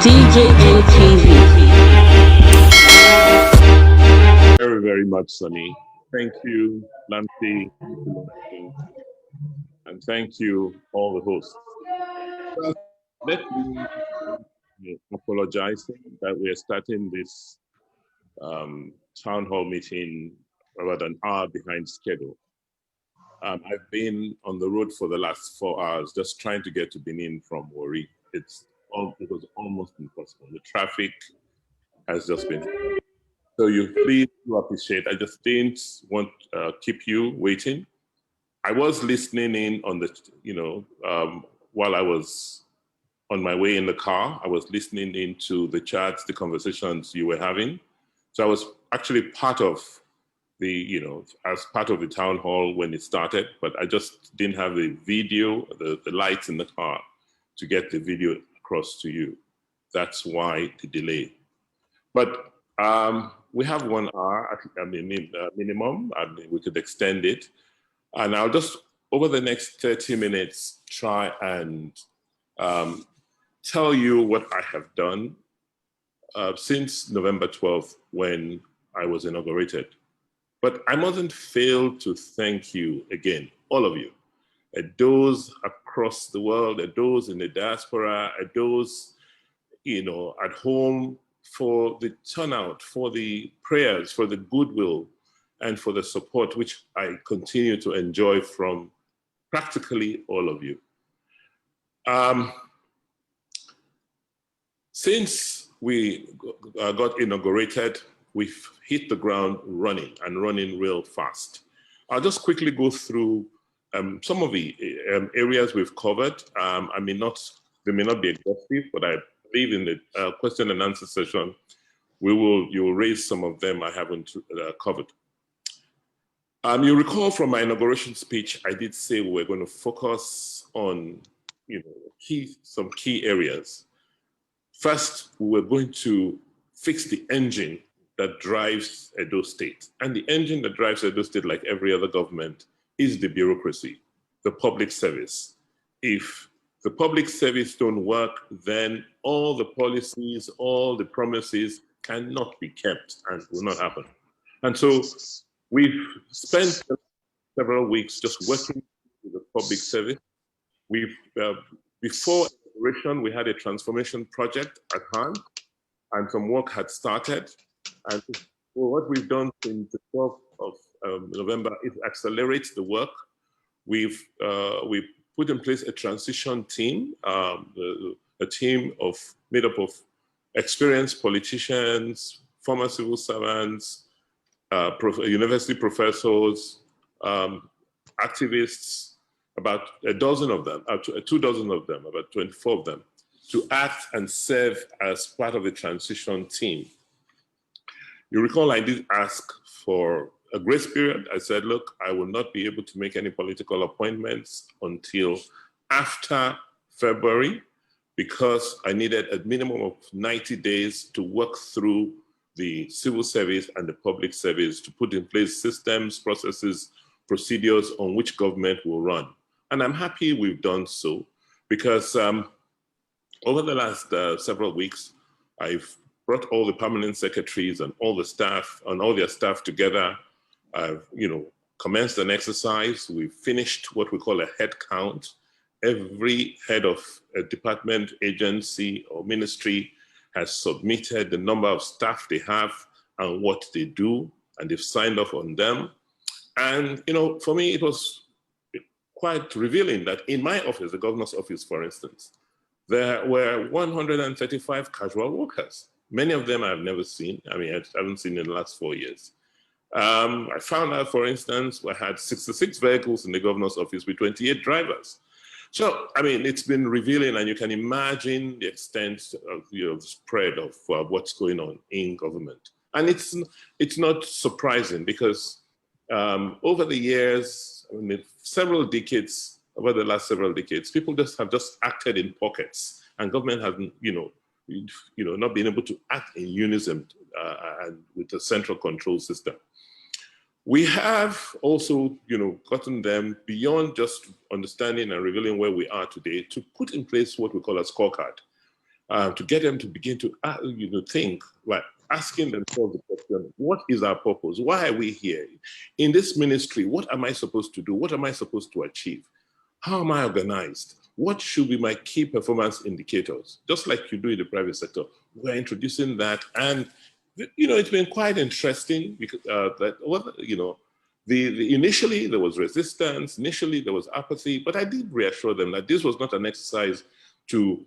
DJM TV. Very, very much, Sunny. Thank you, Nancy, and thank you, all the hosts. Let me apologize that we are starting this town hall meeting about an hour behind schedule. I've been on the road for the last 4 hours just trying to get to Benin from Warri. It was almost impossible. The traffic has just been. So you please do appreciate. I just didn't want to keep you waiting. I was listening in on the, while I was on my way in the car, I was listening into the chats, the conversations you were having. So I was actually part of the, as part of the town hall when it started, but I just didn't have the video, the lights in the car to get the video across to you. That's why the delay. But we have 1 hour, minimum, and we could extend it. And I'll just, over the next 30 minutes, try and tell you what I have done since November 12th when I was inaugurated. But I mustn't fail to thank you again, all of you, those across the world, those in the diaspora, those, at home, for the turnout, for the prayers, for the goodwill, and for the support which I continue to enjoy from practically all of you. Since we got inaugurated, we've hit the ground running and running real fast. I'll just quickly go through some of the areas we've covered. They may not be exhaustive, but I believe in the question and answer session, you will raise some of them I haven't covered. You recall from my inauguration speech, I did say we were going to focus on some key areas. First, we were going to fix the engine that drives Edo State. And the engine that drives Edo State, like every other government, is the bureaucracy, the public service. If the public service don't work, then all the policies, all the promises cannot be kept and will not happen. And so we've spent several weeks just working with the public service. Before inauguration, we had a transformation project at hand and some work had started. And what we've done since the 12th of November is accelerate the work. We've put in place a transition team, a team made up of experienced politicians, former civil servants, university professors, activists, about a dozen of them, 24 of them, about 24 of them, to act and serve as part of the transition team. You recall I did ask for a grace period. I said, look, I will not be able to make any political appointments until after February because I needed a minimum of 90 days to work through the civil service and the public service to put in place systems, processes, procedures on which government will run. And I'm happy we've done so because over the last several weeks, I've brought all the permanent secretaries and all the staff and all their staff together. I've, commenced an exercise. We finished what we call a head count. Every head of a department, agency, or ministry has submitted the number of staff they have and what they do, and they've signed off on them. And, for me, it was quite revealing that in my office, the governor's office, for instance, there were 135 casual workers. Many of them I've never seen. I haven't seen in the last 4 years. I found out, for instance, we had 66 vehicles in the governor's office with 28 drivers. So, it's been revealing, and you can imagine the extent of the spread of what's going on in government. And it's not surprising because over the years, several decades, over the last several decades, people have just acted in pockets, and government hasn't, not being able to act in unison and with a central control system. We have also, gotten them beyond just understanding and revealing where we are today to put in place what we call a scorecard. to get them to begin to think, like asking themselves the question, what is our purpose? Why are we here? In this ministry, what am I supposed to do? What am I supposed to achieve? How am I organized? What should be my key performance indicators? Just like you do in the private sector, we're introducing that. And, it's been quite interesting because initially there was resistance, initially there was apathy, but I did reassure them that this was not an exercise to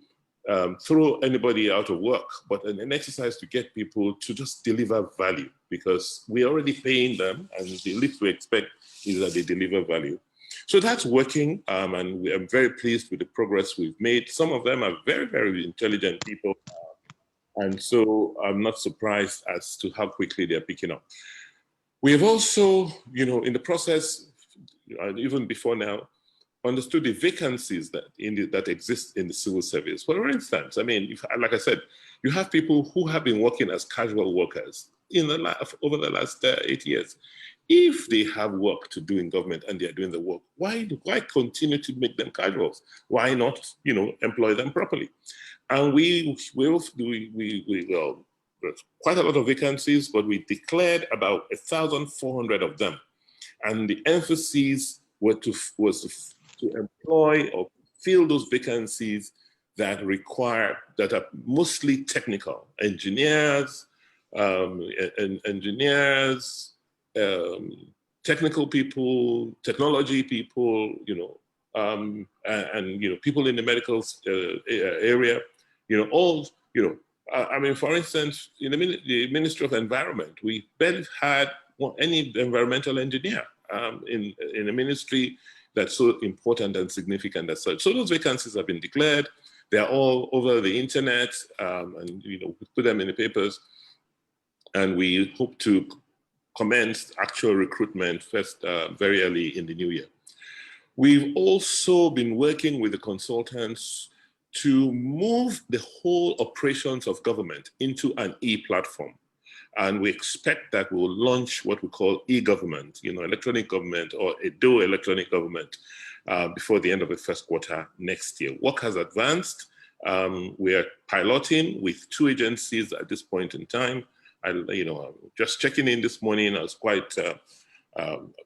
throw anybody out of work, but an exercise to get people to just deliver value, because we're already paying them, and the least we expect is that they deliver value. So that's working, and I'm very pleased with the progress we've made. Some of them are very, very intelligent people, and so I'm not surprised as to how quickly they're picking up. We have also, in the process, even before now, understood the vacancies that exist in the civil service. For instance, like I said, you have people who have been working as casual workers over the last 8 years. If they have work to do in government and they are doing the work, why continue to make them casuals? Why not, employ them properly? And there's quite a lot of vacancies, but we declared about 1,400 of them. And the emphasis was to employ or fill those vacancies that are mostly technical, engineers, technical people, technology people, and people in the medical area, for instance, in the Ministry of Environment, we barely had any environmental engineer in a ministry that's so important and significant as such. So those vacancies have been declared. They're all over the internet, and we put them in the papers, and we hope to commence actual recruitment first very early in the new year. We've also been working with the consultants to move the whole operations of government into an e-platform. And we expect that we'll launch what we call e-government, electronic government, or EDO electronic government, before the end of the first quarter next year. Work has advanced. We are piloting with 2 agencies at this point in time. Just checking in this morning, I was quite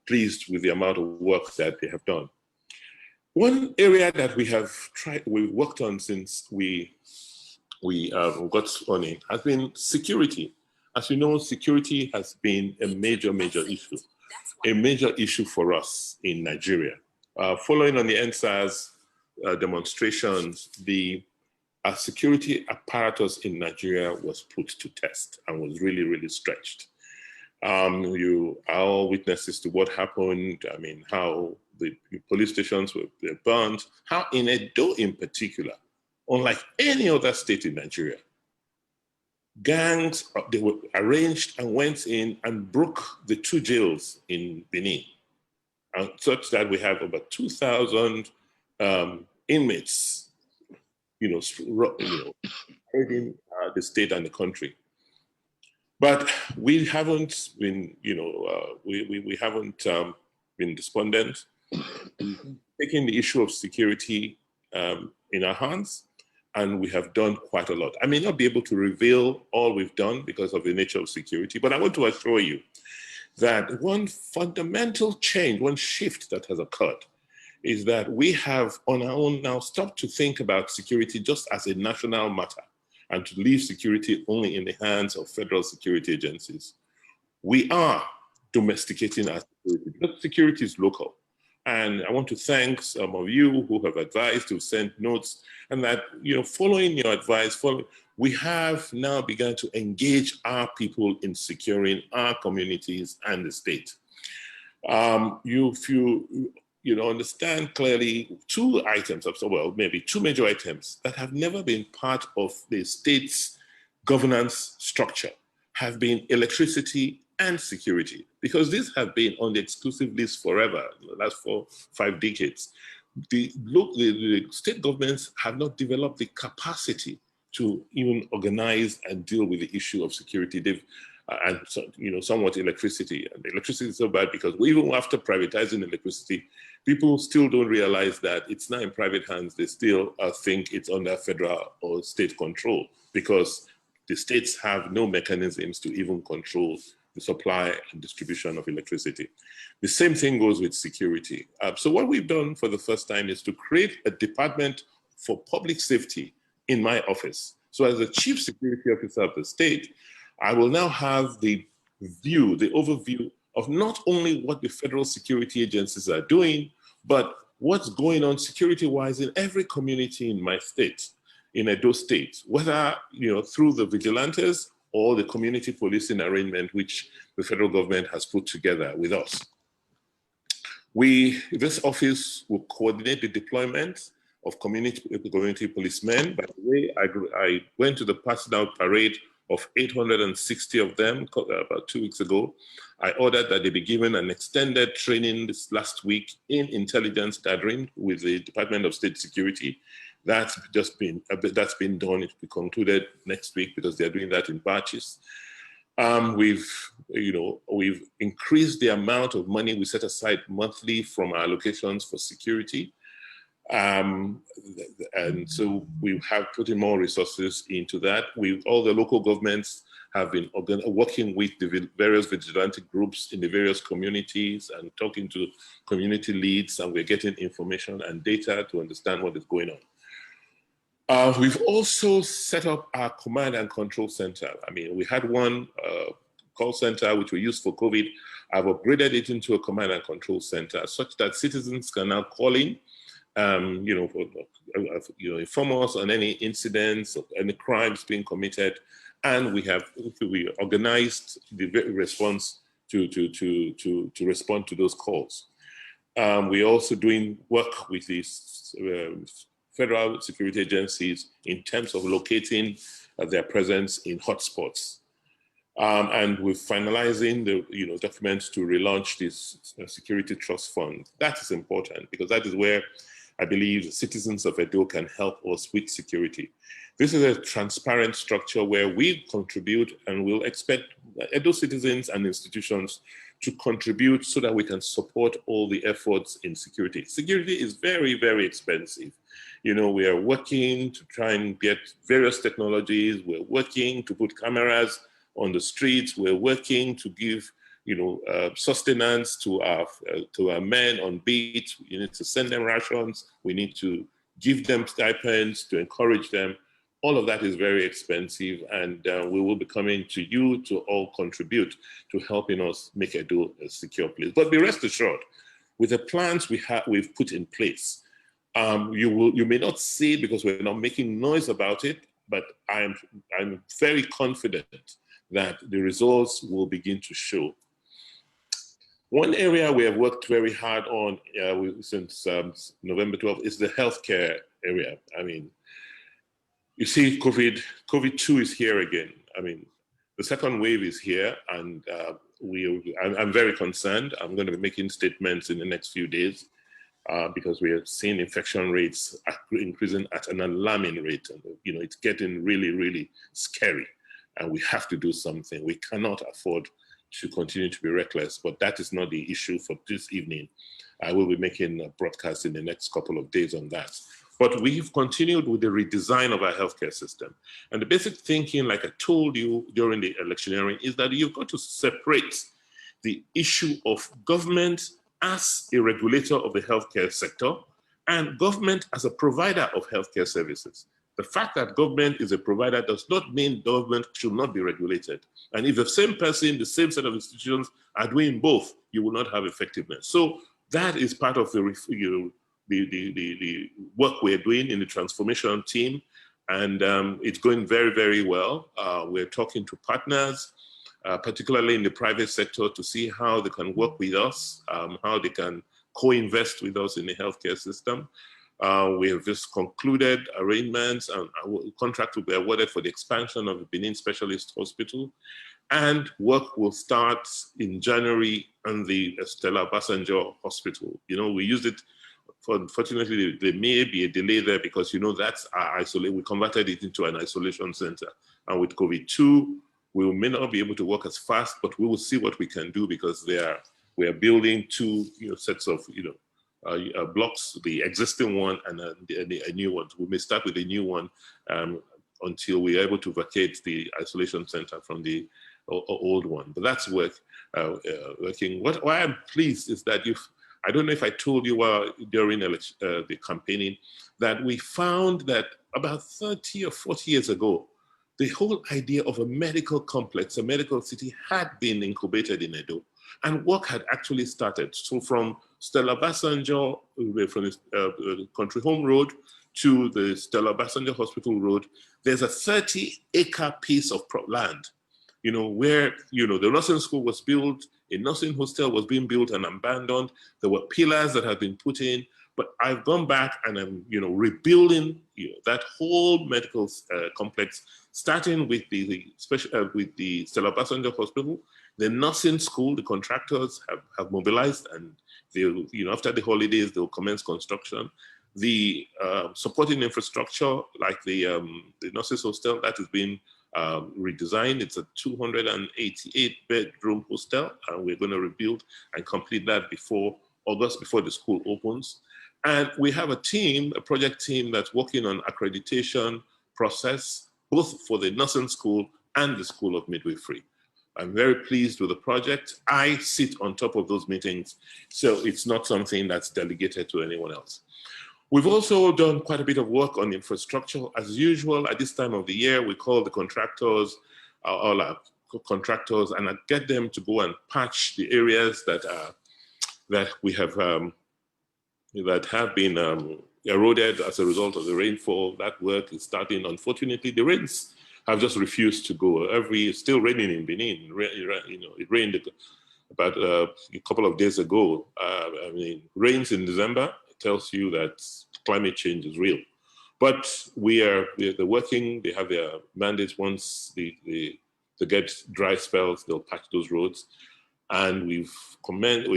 pleased with the amount of work that they have done. One area that we've worked on since we got on it has been security. As you know, security has been a major issue for us in Nigeria. Following on the NSAS demonstrations, the security apparatus in Nigeria was put to test and was really, really stretched. You are all witnesses to what happened. How the police stations were burned, how in Edo in particular, unlike any other state in Nigeria, gangs, they were arranged and went in and broke the 2 jails in Benin, and such that we have about 2,000 inmates, heading the state and the country. But we haven't been, we haven't been despondent, taking the issue of security in our hands, and we have done quite a lot. I may not be able to reveal all we've done because of the nature of security, but I want to assure you that one fundamental change, one shift that has occurred is that we have on our own now stopped to think about security just as a national matter and to leave security only in the hands of federal security agencies. We are domesticating our security because security is local. And I want to thank some of you who have advised, who sent notes, and that, following your advice, we have now begun to engage our people in securing our communities and the state. If you understand clearly 2 items, well, maybe 2 major items that have never been part of the state's governance structure have been electricity and security, because these have been on the exclusive list forever, the last 4-5 decades. The state governments have not developed the capacity to even organize and deal with the issue of security. and so, somewhat electricity. And electricity is so bad because even after privatizing electricity, people still don't realize that it's not in private hands. They still think it's under federal or state control because the states have no mechanisms to even control the supply and distribution of electricity. The same thing goes with security. So what we've done for the first time is to create a department for public safety in my office. So as the chief security officer of the state, I will now have the overview of not only what the federal security agencies are doing, but what's going on security-wise in every community in my state, in Edo State, whether through the vigilantes or the community policing arrangement which the federal government has put together with us. This office will coordinate the deployment of community policemen. By the way, I went to the passing out parade of 860 of them about 2 weeks ago. I ordered that they be given an extended training this last week in intelligence gathering with the Department of State Security. That's been done. It will be concluded next week because they're doing that in batches. We've increased the amount of money we set aside monthly from our allocations for security. And so we have put in more resources into that. All the local governments have been working with the various vigilante groups in the various communities and talking to community leads, and we're getting information and data to understand what is going on. We've also set up our command and control center. I mean, we had one call center which we used for COVID. I've upgraded it into a command and control center such that citizens can now call in, inform us on any incidents or any crimes being committed, and we organized the response to respond to those calls. We're also doing work with these federal security agencies in terms of locating their presence in hotspots. And we're finalizing the documents to relaunch this security trust fund. That is important because that is where I believe the citizens of Edo can help us with security. This is a transparent structure where we contribute, and we'll expect Edo citizens and institutions to contribute so that we can support all the efforts in security. Security is very, very expensive. We are working to try and get various technologies. We're working to put cameras on the streets. We're working to give sustenance to our men on beat. We need to send them rations. We need to give them stipends to encourage them. All of that is very expensive, and we will be coming to you to all contribute to helping us make Edo a secure place. But be rest assured, with the plans we've put in place, you may not see it because we're not making noise about it, but I'm very confident that the results will begin to show. One area we have worked very hard on since November 12th is the healthcare area. I mean, you see, COVID-2 is here again. I mean, the second wave is here, and I'm very concerned. I'm going to be making statements in the next few days because we are seeing infection rates increasing at an alarming rate. And, it's getting really, really scary, and we have to do something. We cannot afford to continue to be reckless, but that is not the issue for this evening. I will be making a broadcast in the next couple of days on that. But we've continued with the redesign of our healthcare system. And the basic thinking, like I told you during the electioneering, is that you've got to separate the issue of government as a regulator of the healthcare sector and government as a provider of healthcare services. The fact that government is a provider does not mean government should not be regulated. And if the same person, the same set of institutions are doing both, you will not have effectiveness. So that is part of the work we're doing in the transformation team. And it's going very, very well. We're talking to partners, particularly in the private sector, to see how they can work with us, how they can co-invest with us in the healthcare system. We have just concluded arrangements, and a contract will be awarded for the expansion of the Benin Specialist Hospital. And work will start in January on the Stella Obasanjo Hospital. We used it. Unfortunately, there may be a delay there because, that's our we converted it into an isolation center. And with COVID-2, We may not be able to work as fast, but we will see what we can do, because we are building two sets of blocks, the existing one and a new one. We may start with a new one until we are able to vacate the isolation center from the old one. But that's working. Why I'm pleased is that I don't know if I told you during the campaigning, that we found that about 30 or 40 years ago, the whole idea of a medical complex, a medical city, had been incubated in Edo, and work had actually started. So from Stella Basanjo, from the Country Home Road to the Stella Basanjo Hospital Road, there's a 30-acre piece of land, where, the nursing school was built, a nursing hostel was being built and abandoned. There were pillars that had been put in, but I've gone back and I'm, rebuilding that whole medical complex, starting with the Stella Basanjo Hospital. The nursing school, the contractors have mobilized, and they'll, after the holidays, they'll commence construction. The supporting infrastructure, like the nurses hostel, that has been redesigned. It's a 288-bedroom hostel, and we're going to rebuild and complete that before August, before the school opens. And we have a project team that's working on accreditation process, both for the nursing school and the School of Midwifery. I'm very pleased with the project. I sit on top of those meetings, so it's not something that's delegated to anyone else. We've also done quite a bit of work on infrastructure. As usual, at this time of the year, we call the contractors, all our contractors, and I get them to go and patch the areas that we have that have been eroded as a result of the rainfall. That work is starting. Unfortunately, the rains have just refused to go. It's still raining in Benin. It rained about a couple of days ago. Rains in December tells you that climate change is real. But they're working. They have their mandates. Once they get dry spells, they'll patch those roads. And we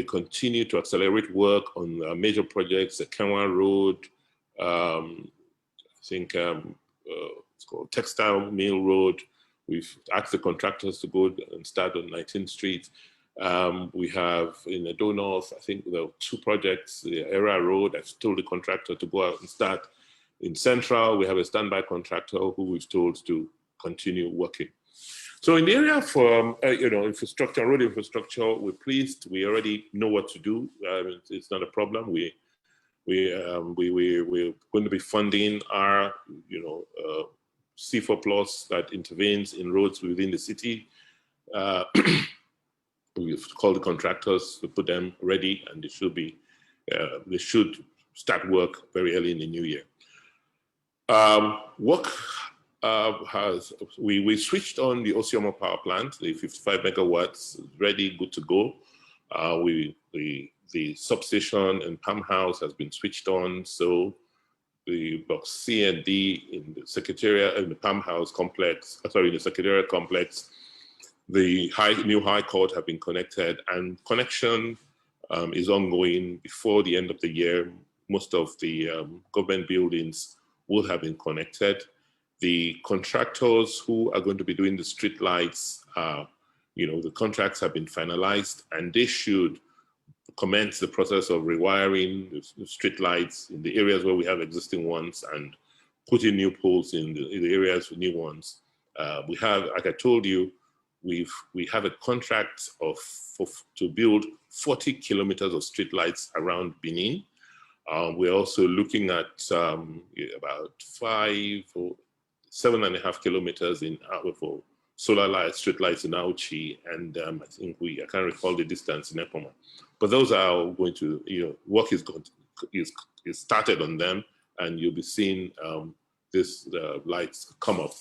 continue to accelerate work on major projects, the Kenwa Road, it's called Textile Mill Road. We've asked the contractors to go and start on 19th Street. We have in Edo North, I think there are 2 projects, the Era Road. I've told the contractor to go out and start. In Central, we have a standby contractor who we've told to continue working. So in the area of infrastructure, road infrastructure, we're pleased. We already know what to do. It's not a problem. We're going to be funding our C4 Plus that intervenes in roads within the city. We've called the contractors to put them ready, and they should start work very early in the new year. We switched on the Osiomo power plant, the 55 megawatts, ready, good to go. The substation and pump house has been switched on, so the blocks C and D in the Secretariat and the pump house complex, the Secretariat complex, the new High Court have been connected, and connection is ongoing. Before the end of the year, most of the government buildings will have been connected. The contractors who are going to be doing the street lights, the contracts have been finalized, and they should commence the process of rewiring the street lights in the areas where we have existing ones and putting new poles in the areas with new ones. We have, like I told you, we have a contract to build 40 kilometers of street lights around Benin. We're also looking at about 5 or 7.5 kilometers for solar light, street lights in Auchi, and I think I can't recall the distance in Epoma. But those are going to, work is started on them, and you'll be seeing this lights come up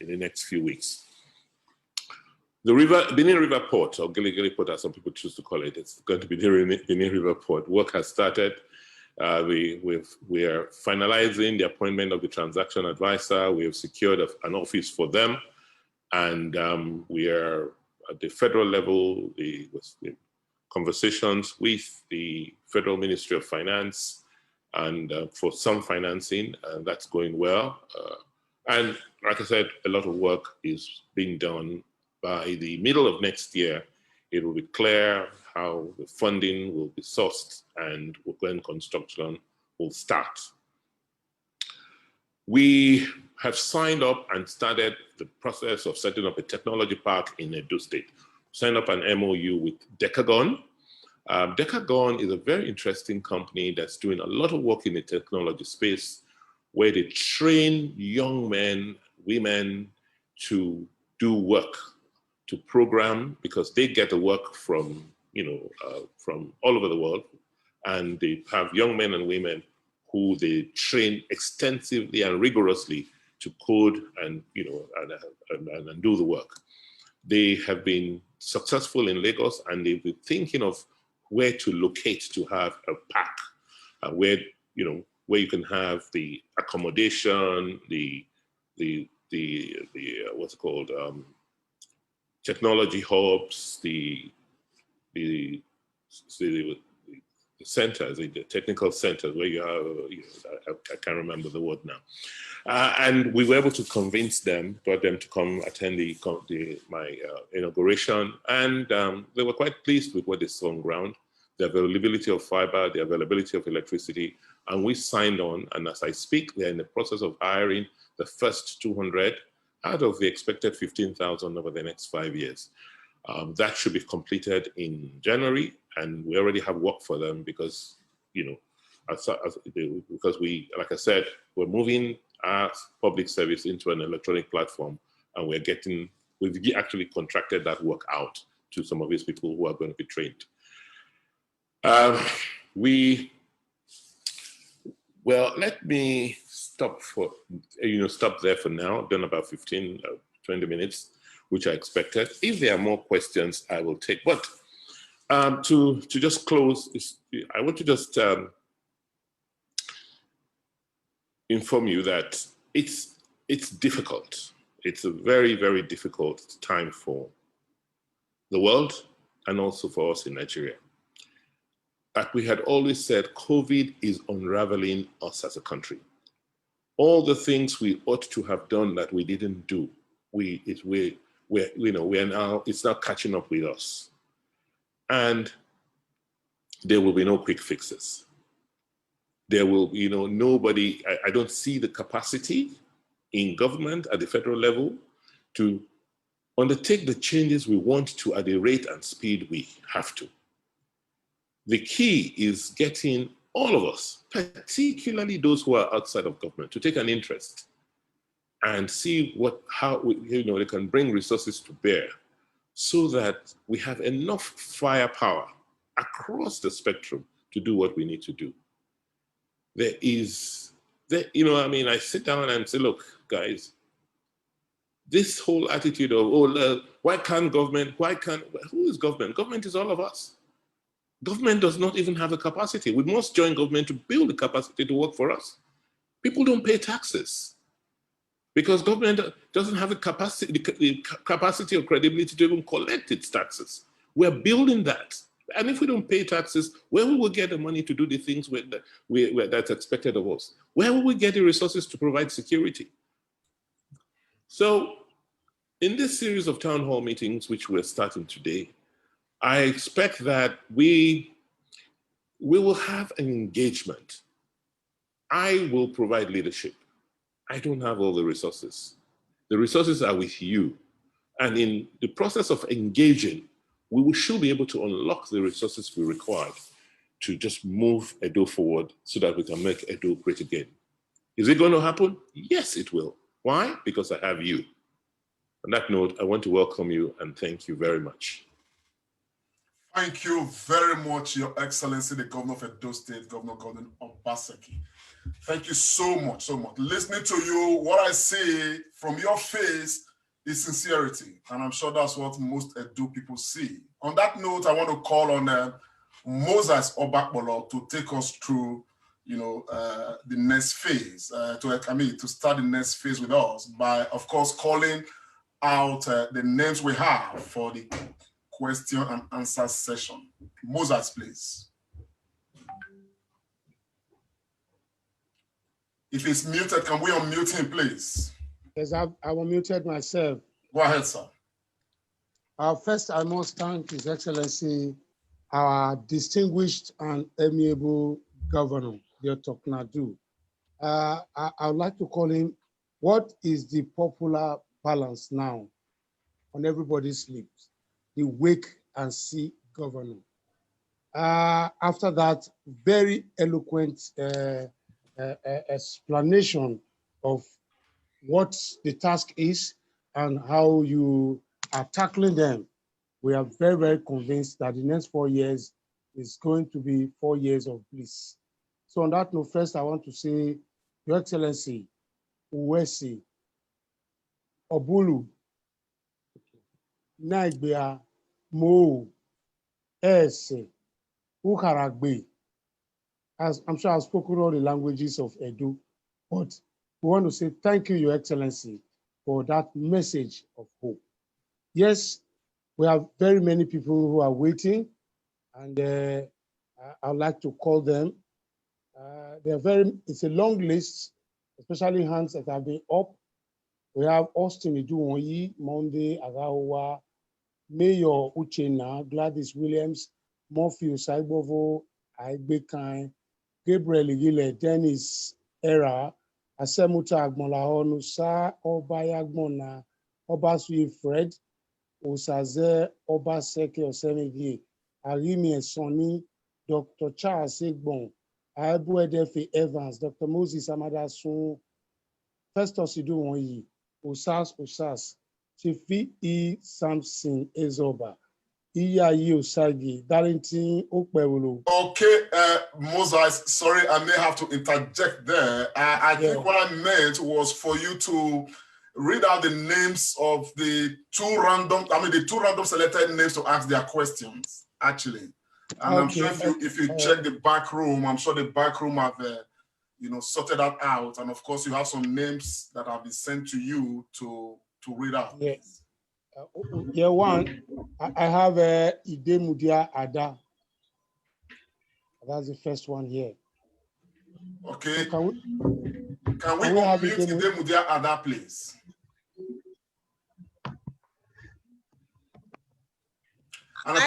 in the next few weeks. The Benin River Port, or Gili Gili Port as some people choose to call it, it's going to be the Benin River Port. Work has started. We are finalizing the appointment of the transaction advisor. We have secured an office for them. And we are at the federal level, the conversations with the Federal Ministry of Finance and for some financing, and that's going well. And like I said, a lot of work is being done by the middle of next year, it will be clear how the funding will be sourced and when construction will start. We have signed up and started the process of setting up a technology park in Edo State. Signed up an MOU with Decagon. Decagon is a very interesting company that's doing a lot of work in the technology space, where they train young men, women to do work, to program, because they get the work from, from all over the world, and they have young men and women who they train extensively and rigorously to code and, and do the work. They have been successful in Lagos, and they've been thinking of where to locate to have a park, where you can have the accommodation, the what's it called, technology hubs, the centers, the technical centers where you have, I can't remember the word now. And we were able to convince them, got them to come attend my inauguration, and they were quite pleased with what they saw on ground, the availability of fiber, the availability of electricity, and we signed on. And as I speak, they're in the process of hiring the first 200 out of the expected 15,000 over the next 5 years. That should be completed in January, and we already have work for them because, because we, like I said, we're moving our public service into an electronic platform, and we've actually contracted that work out to some of these people who are going to be trained. Well, let me stop there for now. I've done about 15, 20 minutes, which I expected. If there are more questions, I will take. But to just close, I want to just inform you that it's difficult. It's a very, very difficult time for the world and also for us in Nigeria. Like we had always said, COVID is unraveling us as a country. All the things we ought to have done that we didn't do, it's now catching up with us. And there will be no quick fixes. There will be nobody, I don't see the capacity in government at the federal level to undertake the changes we want to at the rate and speed we have to. The key is getting all of us, particularly those who are outside of government, to take an interest and see how they can bring resources to bear so that we have enough firepower across the spectrum to do what we need to do. I sit down and say, look, guys, this whole attitude of, why can't government, who is government? Government is all of us. Government does not even have a capacity. We must join government to build the capacity to work for us. People don't pay taxes because government doesn't have the capacity or credibility to even collect its taxes. We're building that. And if we don't pay taxes, where will we get the money to do the things that's expected of us? Where will we get the resources to provide security? So in this series of town hall meetings, which we're starting today, I expect that we will have an engagement. I will provide leadership. I don't have all the resources. The resources are with you. And in the process of engaging, we should be able to unlock the resources we require to just move Edo forward so that we can make Edo great again. Is it going to happen? Yes, it will. Why? Because I have you. On that note, I want to welcome you and thank you very much. Thank you very much, Your Excellency, the Governor of Edo State, Governor Gordon Obaseki. Thank you so much, so much. Listening to you, what I see from your face is sincerity, and I'm sure that's what most Edo people see. On that note, I want to call on Moses Obakbolo to take us through, the next phase, to start the next phase with us by, of course, calling out the names we have for the question and answer session. Moses, please. If he's muted, can we unmute him, please? Yes, I unmuted myself. Go ahead, sir. First, I must thank His Excellency, our distinguished and amiable governor, Dr. Knadu. I would like to call him, what is the popular balance now on everybody's lips? The wait and see governor. After that, very eloquent explanation of what the task is and how you are tackling them. We are very, very convinced that the next 4 years is going to be 4 years of bliss. So on that note, first I want to say, Your Excellency, Uwesi, Obulu, Nagbia, Mo, Ese, Ukaragbe. As I'm sure I've spoken all the languages of Edo, but we want to say thank you, Your Excellency, for that message of hope. Yes, we have very many people who are waiting, and I'd like to call them. It's a long list, especially hands that have been up. We have Austin Iduwonyi, Monday Agawa, Mayor Uchenna, Gladys Williams, Murphy Osaibovo, Aigbekan, Gabriel Igile, Dennis Era, Asemuta Agmonlahonu, Sa Obayagbona, Obasui Fred, Osaze Obaseki Osemivie, Arimi Esoni, Dr. Charles Egbon, Aibu Edefe Evans, Dr. Moses Amadasun, Festus Iduwonyi, Osas, Chifi E. Samson Ezoba, Iyayi Osagi, Darlington Okpewulu. Okay, Moses, sorry, I may have to interject there. I think what I meant was for you to read out the names of the two random selected names to ask their questions, actually. And okay. I'm sure if you check the back room, I'm sure the back room have sorted that out. And of course, you have some names that have been sent to you to read out. Yes. One, I have Idemudia Ada. That's the first one here. Okay. So can we unmute Idemudia Ada, please? And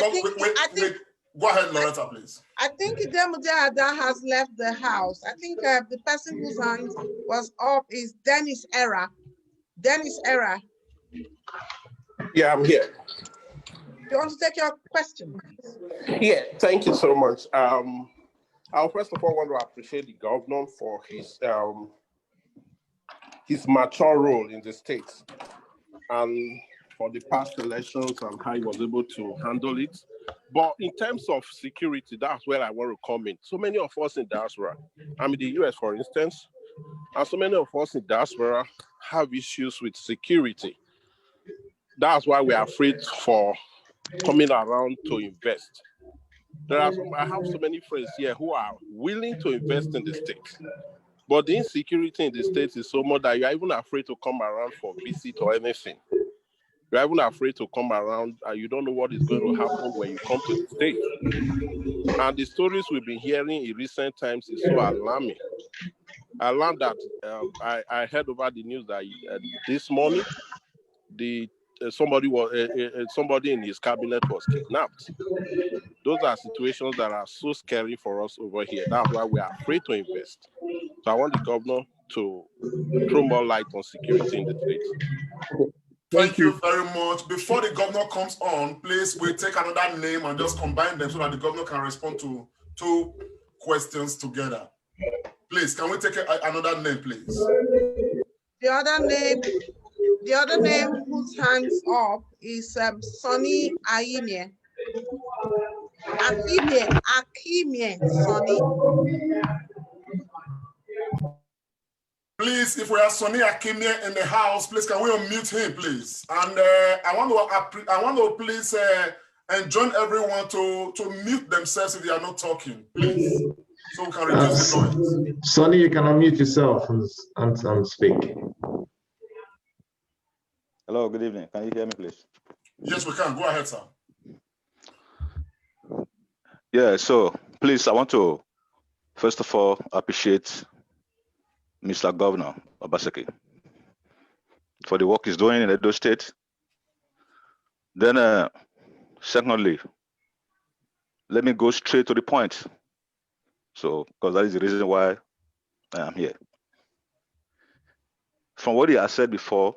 go ahead, Loretta, please. I think Idemudia Ada has left the house. I think the person whose hand was up is Dennis Era. Dennis Era. Yeah, I'm here. You want to take your question? Yeah, thank you so much. I first of all want to appreciate the governor for his mature role in the state and for the past elections and how he was able to handle it. But in terms of security, that's where I want to come in. So many of us in diaspora, I'm in the US, for instance, and so many of us in diaspora have issues with security. That's why we are afraid for coming around to invest. I have so many friends here who are willing to invest in the state, but the insecurity in the state is so much that you're even afraid to come around for visit or anything. You're even afraid to come around and you don't know what is going to happen when you come to the state. And the stories we've been hearing in recent times is so alarming. I learned that I heard over the news that this morning somebody in his cabinet was kidnapped. Those are situations that are so scary for us over here. That's why we are afraid to invest. So I want the governor to throw more light on security in the state. Thank you very much. Before the governor comes on, please, we'll take another name and just combine them so that the governor can respond to two questions together. Please, can we take another name, please? The other name whose hands up is Sonny Aine. Akimie Sonny. Please, if we have Sonny Akimie in the house, please can we unmute him, please? And I want to please enjoin everyone to mute themselves if they are not talking, please, so we can reduce the noise. Sonny, you can unmute yourself and speak. Hello, good evening. Can you hear me, please? Yes, we can. Go ahead, sir. Yeah, so please, I want to first of all appreciate Mr. Governor Obaseki for the work he's doing in Edo State. Then, secondly, let me go straight to the point. So, because that is the reason why I am here. From what he has said before,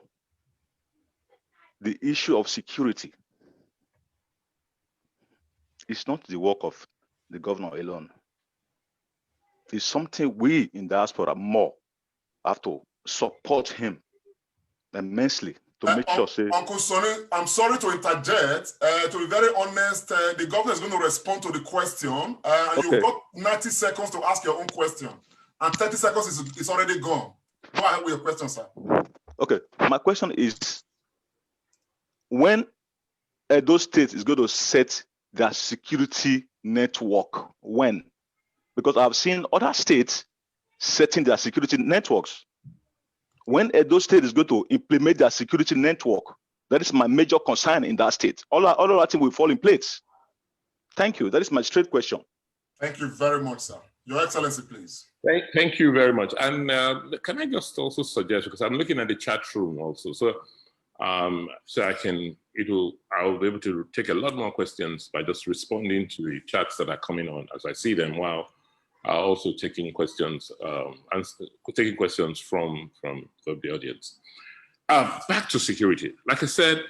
the issue of security is not the work of the governor alone. It's something we in diaspora more have to support him immensely to make sure. Uncle Sonny, I'm sorry to interject. To be very honest, the governor is going to respond to the question. And Okay. You've got 90 seconds to ask your own question. And 30 seconds is already gone. Go ahead with your question, sir. Okay, my question is, when Edo State is going to set their security network, when? Because I've seen other states setting their security networks. When Edo State is going to implement their security network, that is my major concern in that state. All other things will fall in place. Thank you. That is my straight question. Thank you very much, sir. Your Excellency, please. Thank you very much. And can I just also suggest, because I'm looking at the chat room also, so I'll be able to take a lot more questions by just responding to the chats that are coming on as I see them, while also taking questions from the audience. Back to security. Like I said,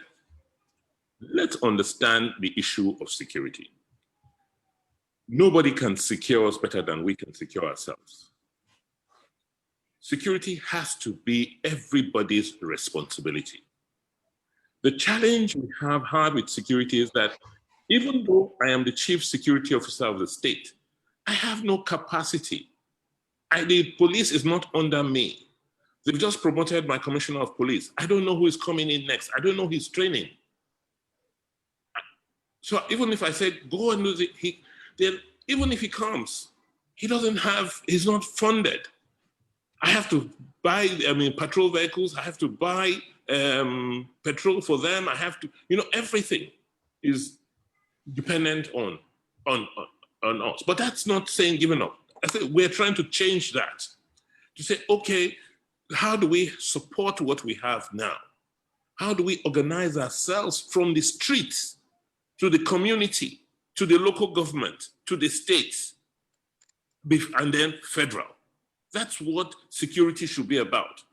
let's understand the issue of security. Nobody can secure us better than we can secure ourselves. Security has to be everybody's responsibility. The challenge we have had with security is that even though I am the chief security officer of the state, I have no capacity. The police is not under me. They've just promoted my commissioner of police. I don't know who is coming in next. I don't know his training. So even if I said, go and do it, then even if he comes, he's not funded. I have to buy, patrol vehicles. I have to buy petrol for them. I have to, everything is dependent on us. But that's not saying giving up. I think we're trying to change that. To say, okay, how do we support what we have now? How do we organize ourselves from the streets to the community, to the local government, to the states, and then federal? That's what security should be about.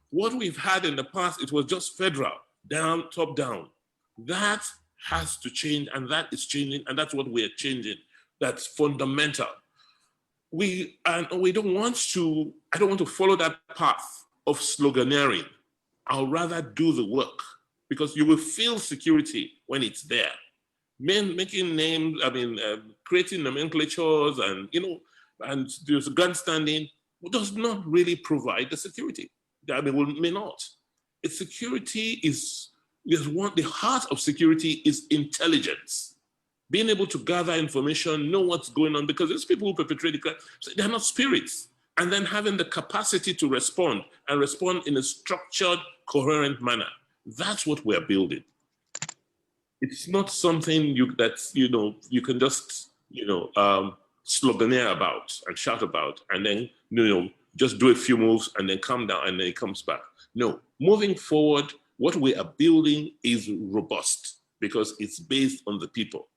What we've had in the past, it was just federal, down, top down. That has to change, and that is changing, and that's what we're changing. That's fundamental. I don't want to follow that path of sloganeering. I'll rather do the work, because you will feel security when it's there. Making names, creating nomenclatures and, and there's grandstanding does not really provide the security. May not. Its security the heart of security is intelligence. Being able to gather information, know what's going on, because these people who perpetrate the crime, they're not spirits. And then having the capacity to respond, and respond in a structured, coherent manner. That's what we're building. It's not something you can just, sloganeer about and shout about, and then, just do a few moves and then come down and then it comes back. No, moving forward, what we are building is robust because it's based on the people.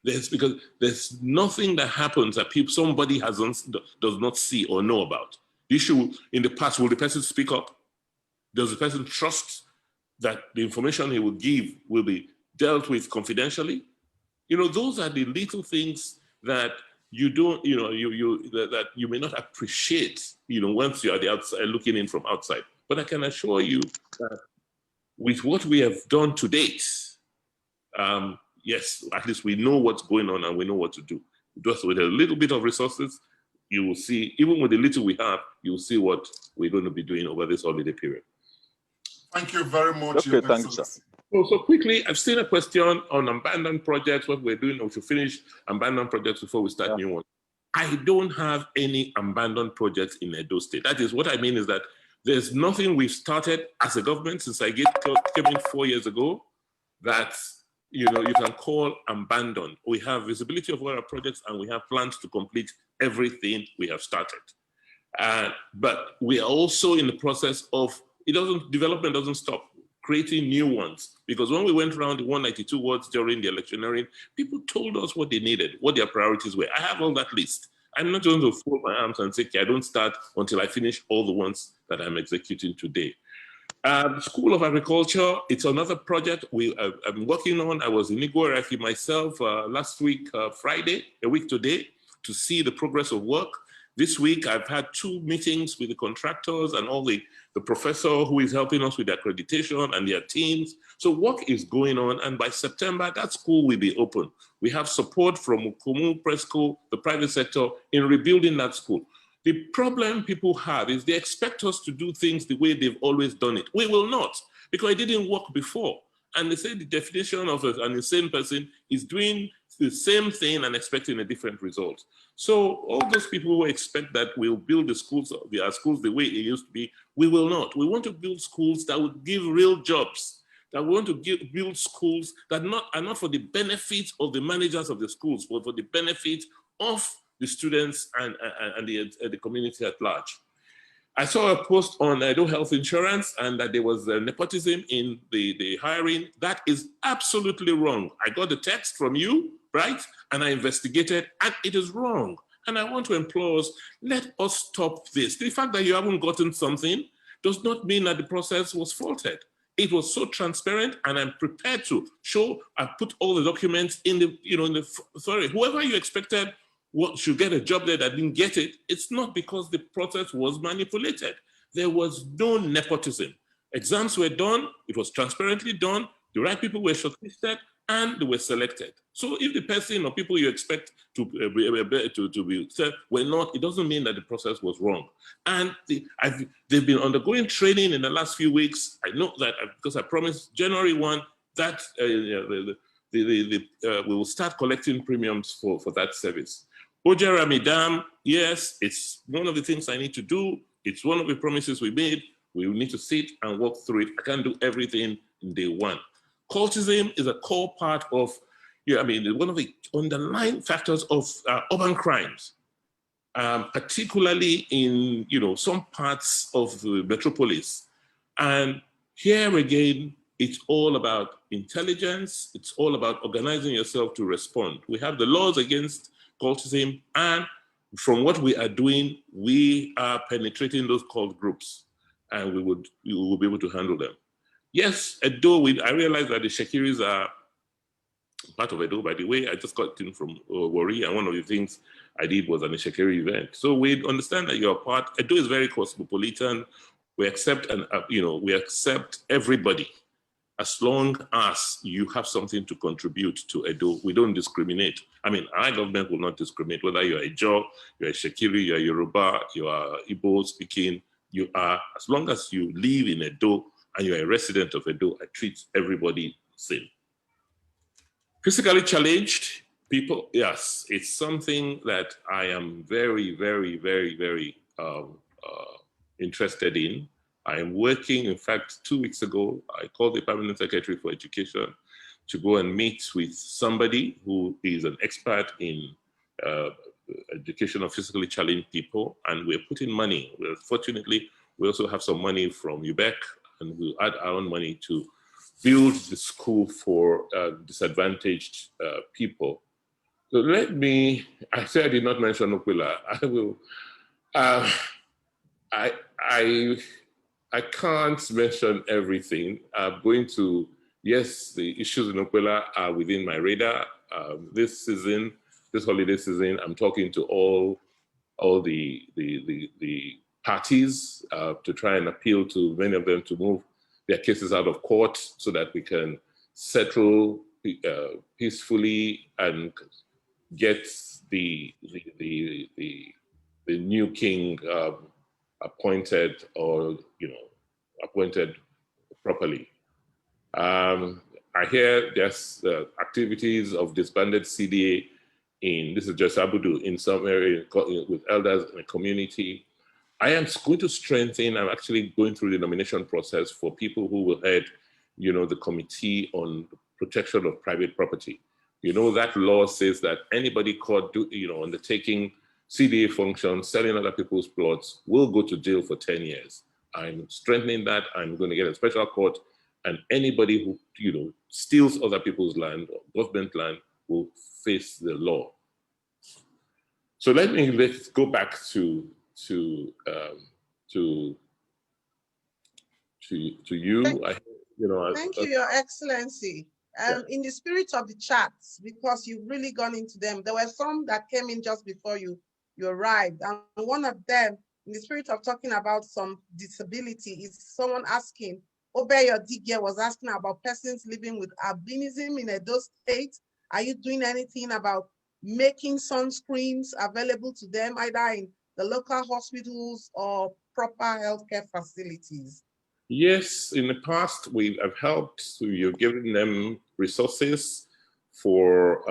Because there's nothing that happens that somebody does not see or know about. The issue in the past, will the person speak up? Does the person trust that the information he will give will be dealt with confidentially? Those are the little things that you don't, that you may not appreciate, once you're the outside, looking in from outside. But I can assure you that with what we have done to date, yes, at least we know what's going on and we know what to do. Just with a little bit of resources, you will see, even with the little we have, you'll see what we're going to be doing over this holiday period. Thank you very much. Okay, thank you, sir. So quickly, I've seen a question on abandoned projects, what we're doing, we should finish abandoned projects before we start new ones. I don't have any abandoned projects in Edo State. That is, what I mean is that there's nothing we've started as a government since I came in 4 years ago that you can call abandoned. We have visibility of all our projects and we have plans to complete everything we have started. But we are also in the process of, development doesn't stop. creating new ones. Because when we went around the 192 wards during the electioneering, people told us what they needed, what their priorities were. I have all that list. I'm not going to fold my arms and say, okay, I don't start until I finish all the ones that I'm executing today. School of Agriculture, it's another project I'm working on. I was in Nigeria myself last week, Friday, a week today, to see the progress of work. This week, I've had 2 meetings with the contractors and all the professor who is helping us with the accreditation and their teams. So work is going on, and by September, that school will be open. We have support from Ukumu Press School, the private sector, in rebuilding that school. The problem people have is they expect us to do things the way they've always done it. We will not, because it didn't work before. And they say the definition of an insane person is doing the same thing and expecting a different result. So all those people who expect that we'll build the schools, our schools the way it used to be, we will not. We want to build schools that will give real jobs, that we want to build schools that are not for the benefit of the managers of the schools, but for the benefit of the students and the community at large. I saw a post on Edo Health Insurance and that there was nepotism in the hiring. That is absolutely wrong. I got the text from you, right? And I investigated, and it is wrong. And I want to implore us, let us stop this. The fact that you haven't gotten something does not mean that the process was faulted. It was so transparent, and I'm prepared to show, I put all the documents in the, sorry, whoever you expected should get a job there that didn't get it, it's not because the process was manipulated. There was no nepotism. Exams were done, it was transparently done, the right people were shortlisted, and they were selected. So if the person or people you expect to be said were not, it doesn't mean that the process was wrong. And they've been undergoing training in the last few weeks. I know that because I promised January 1 that we will start collecting premiums for that service. Ojerami Dam, yes, it's one of the things I need to do. It's one of the promises we made. We need to sit and walk through it. I can't do everything in day one. Cultism is a core part of, one of the underlying factors of urban crimes, particularly in, some parts of the metropolis. And here again, it's all about intelligence. It's all about organizing yourself to respond. We have the laws against cultism, and from what we are doing, we are penetrating those cult groups, and we will be able to handle them. Yes, Edo, I realize that the Shekiris are part of Edo, by the way. I just got in from Wari, and one of the things I did was an Shekiri event. So we understand that you're part. Edo is very cosmopolitan. We accept we accept everybody. As long as you have something to contribute to Edo, we don't discriminate. Our government will not discriminate whether you're a Jaw, you're a Shekiri, you're a Yoruba, you are Igbo speaking, as long as you live in Edo and you're a resident of Edo, I treat everybody the same. Physically challenged people, yes, it's something that I am very, very, very, very interested in. I am working, in fact, 2 weeks ago, I called the Permanent Secretary for Education to go and meet with somebody who is an expert in education of physically challenged people, and we're putting money. Fortunately, we also have some money from UBEC, and we'll add our own money to build the school for disadvantaged people. So I said I did not mention Okwila. I will, I can't mention everything. I'm going to, yes, the issues in Okwila are within my radar. This holiday season, I'm talking to all the parties to try and appeal to many of them to move their cases out of court so that we can settle peacefully and get the new king appointed, or appointed properly. I hear there's activities of disbanded CDA this is just Abudu, in some area with elders in the community. I am going to strengthen, I'm actually going through the nomination process for people who will head, the Committee on Protection of Private Property. That law says that anybody caught, undertaking CDA functions, selling other people's plots, will go to jail for 10 years. I'm strengthening that. I'm going to get a special court and anybody who, you know, steals other people's land or government land will face the law. So let's go back to you. Thank you, Your Excellency. In the spirit of the chats, because you've really gone into them, there were some that came in just before you arrived, and one of them, in the spirit of talking about some disability, is someone asking, Obeyo Digie was asking about persons living with albinism in Edo State. Are you doing anything about making sunscreens available to them, either in the local hospitals or proper healthcare facilities? Yes, in the past, we have helped. We've given them resources for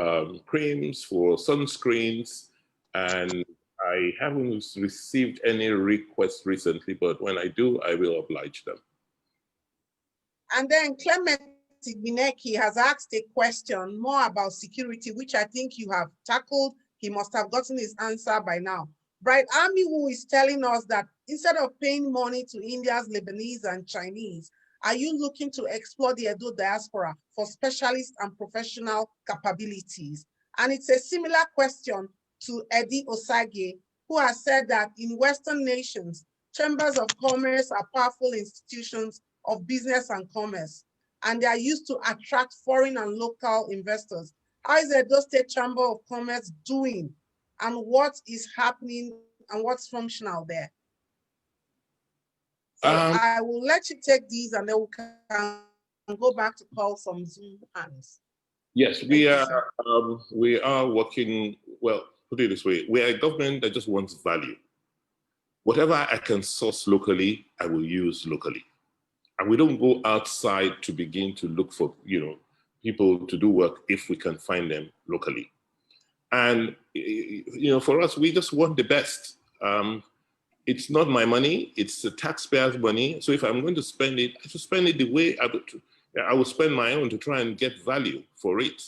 creams, for sunscreens, and I haven't received any requests recently, but when I do, I will oblige them. And then Clement Igbineki has asked a question more about security, which I think you have tackled. He must have gotten his answer by now. Bright Army, who is telling us that instead of paying money to India's Lebanese and Chinese, are you looking to explore the Edo diaspora for specialist and professional capabilities? And it's a similar question to Eddie Osage, who has said that in Western nations, chambers of commerce are powerful institutions of business and commerce, and they are used to attract foreign and local investors. How is the Edo State Chamber of Commerce doing, and what is happening and what's functional there? So I will let you take these, and then we can go back to call some Zoom hands. Yes, we are working, well, put it this way, we are a government that just wants value. Whatever I can source locally, I will use locally. And we don't go outside to begin to look for, you know, people to do work if we can find them locally. And, you know, for us, we just want the best. It's not my money, it's the taxpayers' money. So if I'm going to spend it, I should spend it the way I would spend my own to try and get value for it.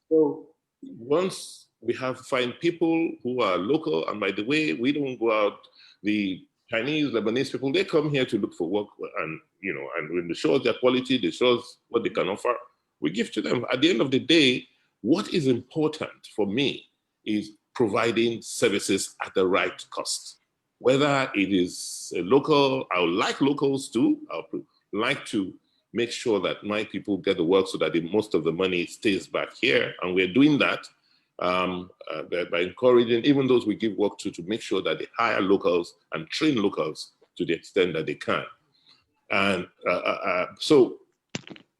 So once we find people who are local, and by the way, we don't go out, the Chinese, Lebanese people, they come here to look for work, and, you know, and when they show us their quality, they show us what they can offer, we give to them. At the end of the day, what is important for me is providing services at the right cost. Whether it is a local, I would like locals too. I would like to make sure that my people get the work so that most of the money stays back here. And we're doing that by encouraging even those we give work to make sure that they hire locals and train locals to the extent that they can. And so,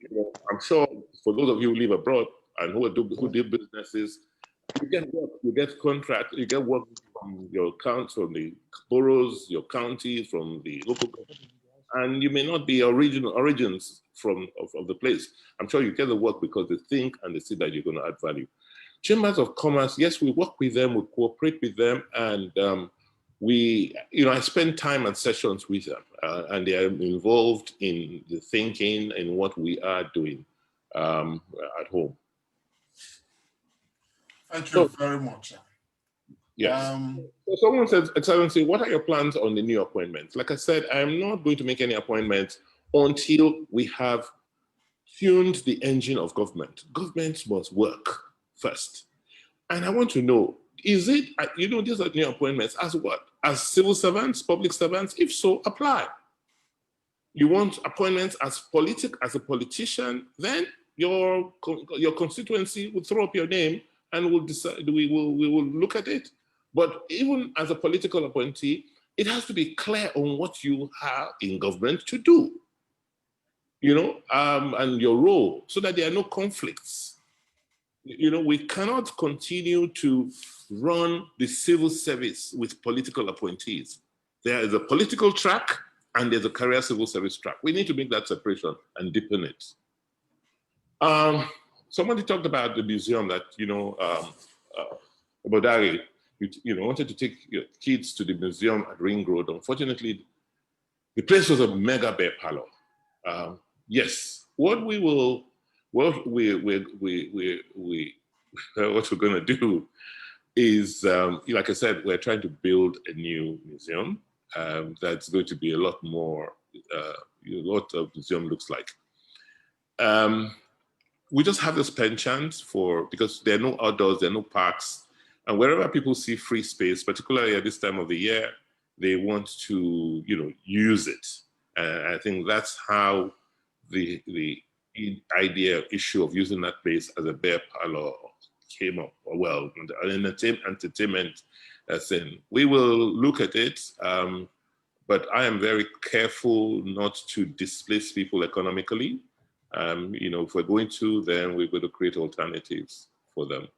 you know, I'm sure for those of you who live abroad and who do businesses, you get work, you get contract, you get work from your county, from the boroughs, your counties, from the local government, and you may not be origins of the place. I'm sure you get the work because they think and they see that you're going to add value. Chambers of Commerce, yes, we work with them, we cooperate with them, and I spend time and sessions with them, and they are involved in the thinking and what we are doing at home. Thank you very much. Yes. So someone says, Excellency, what are your plans on the new appointments? Like I said, I'm not going to make any appointments until we have tuned the engine of government. Government must work first. And I want to know, is it, you know, these are new appointments as what? As civil servants, public servants? If so, apply. You want appointments as a politician, then your constituency will throw up your name and we'll decide, we will look at it. But even as a political appointee, it has to be clear on what you are in government to do, you know, and your role, so that there are no conflicts. You know, we cannot continue to run the civil service with political appointees. There is a political track and there's a career civil service track. We need to make that separation and deepen it. Somebody talked about the museum that, you know, Bodari, you know, wanted to take your kids to the museum at Ring Road. Unfortunately, the place was a mega bear parlor. Yes, what we're going to do is, like I said, we're trying to build a new museum that's going to be a lot more, what a museum looks like. we just have this penchant because there are no outdoors, there are no parks, and wherever people see free space, particularly at this time of the year, they want to, use it. I think that's how the issue of using that place as a bear parlor came up. Well, an entertainment thing. We will look at it, but I am very careful not to displace people economically. If we're going to, then we're going to create alternatives for them.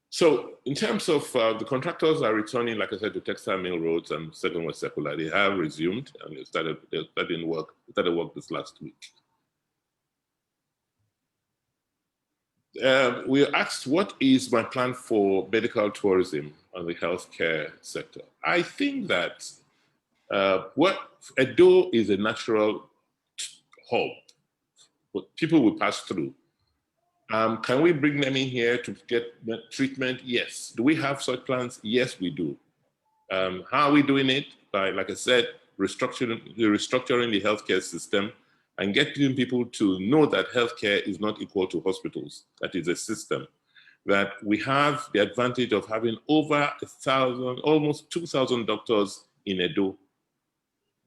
So in terms of the contractors are returning, like I said, to Textile Mill Roads and 7 West Circular. They have resumed and they started work this last week. We were asked, what is my plan for medical tourism on the healthcare sector? I think that Edo is a natural hub. People will pass through. Can we bring them in here to get treatment? Yes. Do we have such plans? Yes, we do. How are we doing it? By, like I said, restructuring the healthcare system and getting people to know that healthcare is not equal to hospitals. That is a system. That we have the advantage of having over 1,000, almost 2,000 doctors in Edo.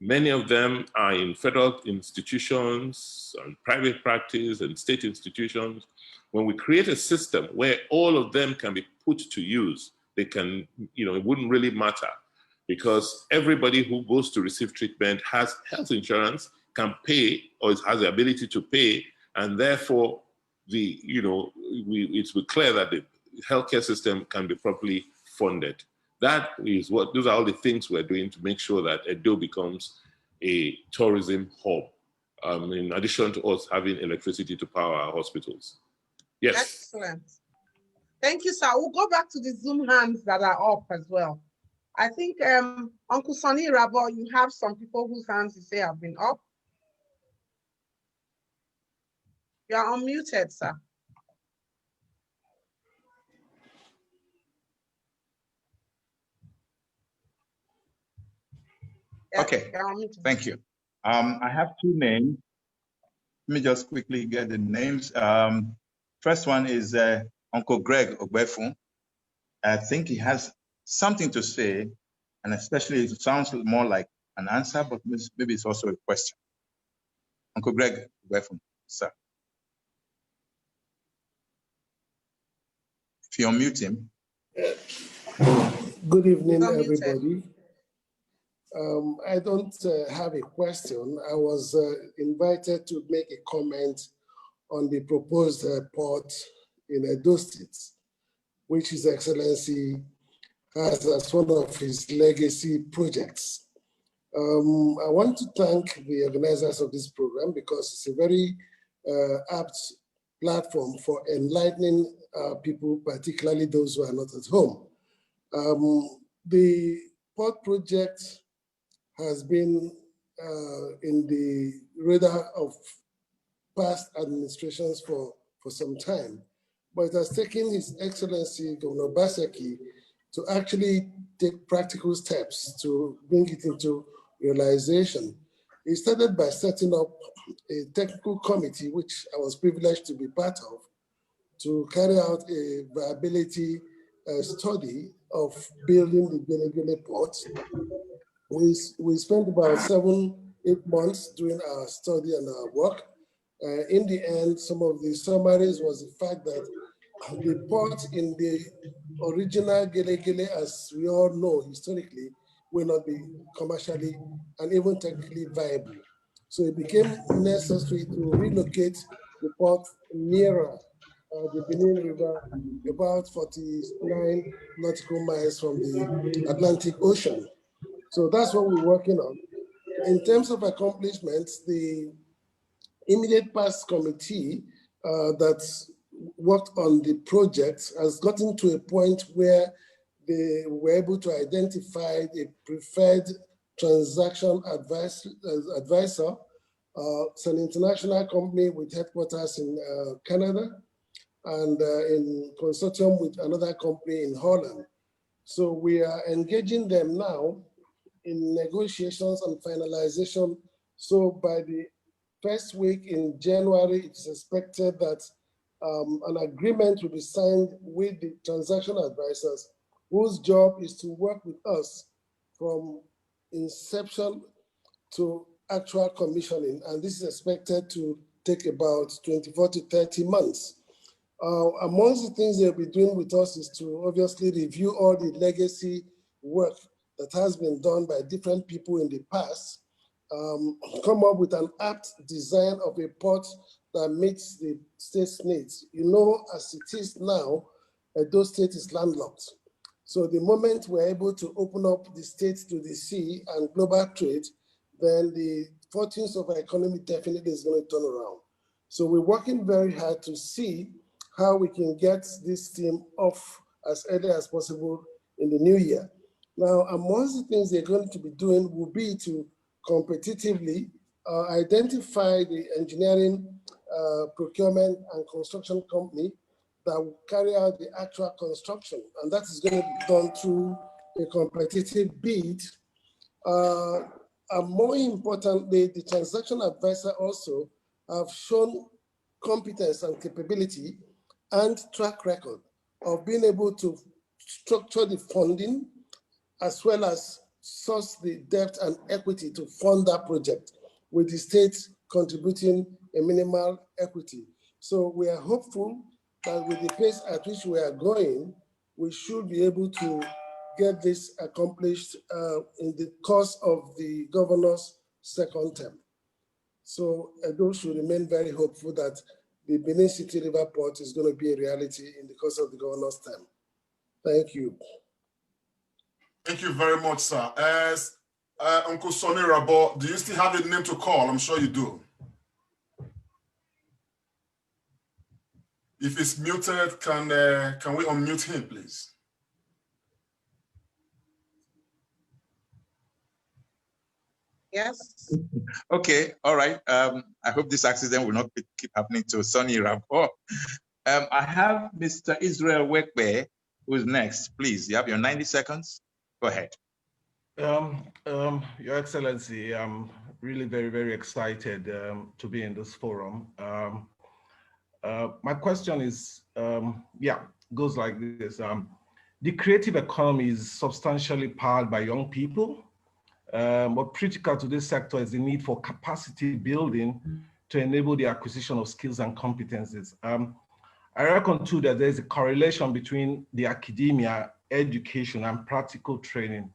Many of them are in federal institutions, and private practice, and state institutions. When we create a system where all of them can be put to use, they can, it wouldn't really matter because everybody who goes to receive treatment has health insurance, can pay, or has the ability to pay, and therefore it's clear that the healthcare system can be properly funded. Those are all the things we're doing to make sure that Edo becomes a tourism hub, in addition to us having electricity to power our hospitals. Yes. Excellent. Thank you, sir. We'll go back to the Zoom hands that are up as well. I think Uncle Sonny Rabo, you have some people whose hands you say have been up. You are unmuted, sir. Yeah, okay, thank you. I have two names. Let me just quickly get the names. First one is Uncle Greg Ogbefun. I think he has something to say, and especially it sounds more like an answer, but maybe it's also a question. Uncle Greg Ogbefun, sir. If you unmute him. Good evening, everybody. I don't have a question. I was invited to make a comment on the proposed port in Edo State, which His Excellency has as one of his legacy projects. I want to thank the organizers of this program because it's a very apt platform for enlightening people, particularly those who are not at home. The port project has been in the radar of past administrations for some time, but it has taken His Excellency Governor Obaseki to actually take practical steps to bring it into realization. He started by setting up a technical committee, which I was privileged to be part of, to carry out a viability study of building the Gelegele port. We spent about 7-8 months doing our study and our work. In the end, some of the summaries was the fact that the port in the original Gelegele, as we all know historically, will not be commercially and even technically viable. So it became necessary to relocate the port nearer the Benin River, about 49 nautical miles from the Atlantic Ocean. So that's what we're working on. In terms of accomplishments, the immediate past committee that worked on the project has gotten to a point where they were able to identify a preferred transaction advisor. It's an international company with headquarters in Canada and in consortium with another company in Holland. So we are engaging them now in negotiations and finalization. So by the first week in January, it is expected that an agreement will be signed with the transaction advisors, whose job is to work with us from inception to actual commissioning. And this is expected to take about 24 to 30 months. Amongst the things they'll be doing with us is to obviously review all the legacy work that has been done by different people in the past, come up with an apt design of a port that meets the state's needs. You know, as it is now, Edo State is landlocked. So the moment we're able to open up the state to the sea and global trade, then the fortunes of our economy definitely is going to turn around. So we're working very hard to see how we can get this team off as early as possible in the new year. Now, amongst the things they're going to be doing will be to competitively identify the engineering, procurement, and construction company that will carry out the actual construction. And that is going to be done through a competitive bid. And more importantly, the transaction advisor also have shown competence and capability and track record of being able to structure the funding as well as source the debt and equity to fund that project, with the state contributing a minimal equity. So we are hopeful that with the pace at which we are going, we should be able to get this accomplished in the course of the governor's second term. So those should remain very hopeful that the Benin City River Port is going to be a reality in the course of the governor's term. Thank you. Thank you very much, sir. As Uncle Sonny Rabo, do you still have a name to call? I'm sure you do. If it's muted, can we unmute him, please? Yes. Okay, all right. I hope this accident will not keep happening to Sonny Rabo. I have Mr. Israel Wekbe, who's next. Please, you have your 90 seconds. Go ahead. Your Excellency, I'm really very, very excited to be in this forum. My question is, goes like this. The creative economy is substantially powered by young people. But critical to this sector is the need for capacity building to enable the acquisition of skills and competencies. I reckon too that there's a correlation between the academia, education, and practical training.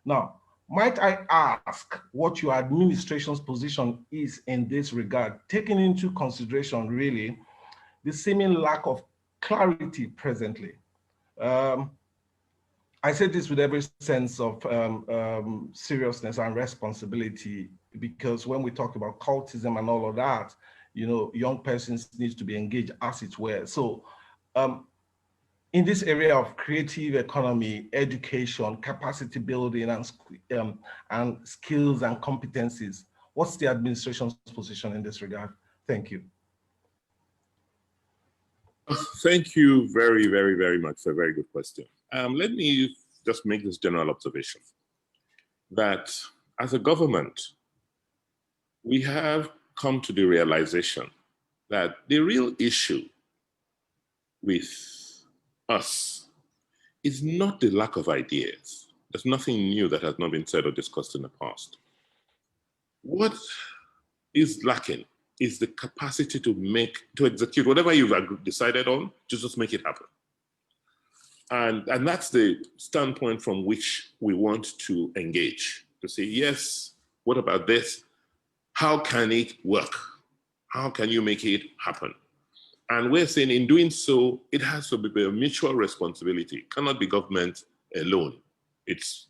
Now, might I ask what your administration's position is in this regard, taking into consideration really the seeming lack of clarity presently? I say this with every sense of seriousness and responsibility, because when we talk about cultism and all of that, you know, young persons need to be engaged as it were. So in this area of creative economy, education, capacity building, and skills and competencies, what's the administration's position in this regard? Thank you. Thank you very, very, very much for a very good question. Let me just make this general observation that as a government, we have come to the realization that the real issue with us is not the lack of ideas. There's nothing new that has not been said or discussed in the past. What is lacking is the capacity to execute whatever you've decided on, to just make it happen. And that's the standpoint from which we want to engage, to say, yes, what about this? How can it work? How can you make it happen? And we're saying in doing so, it has to be a mutual responsibility. It cannot be government alone. It's,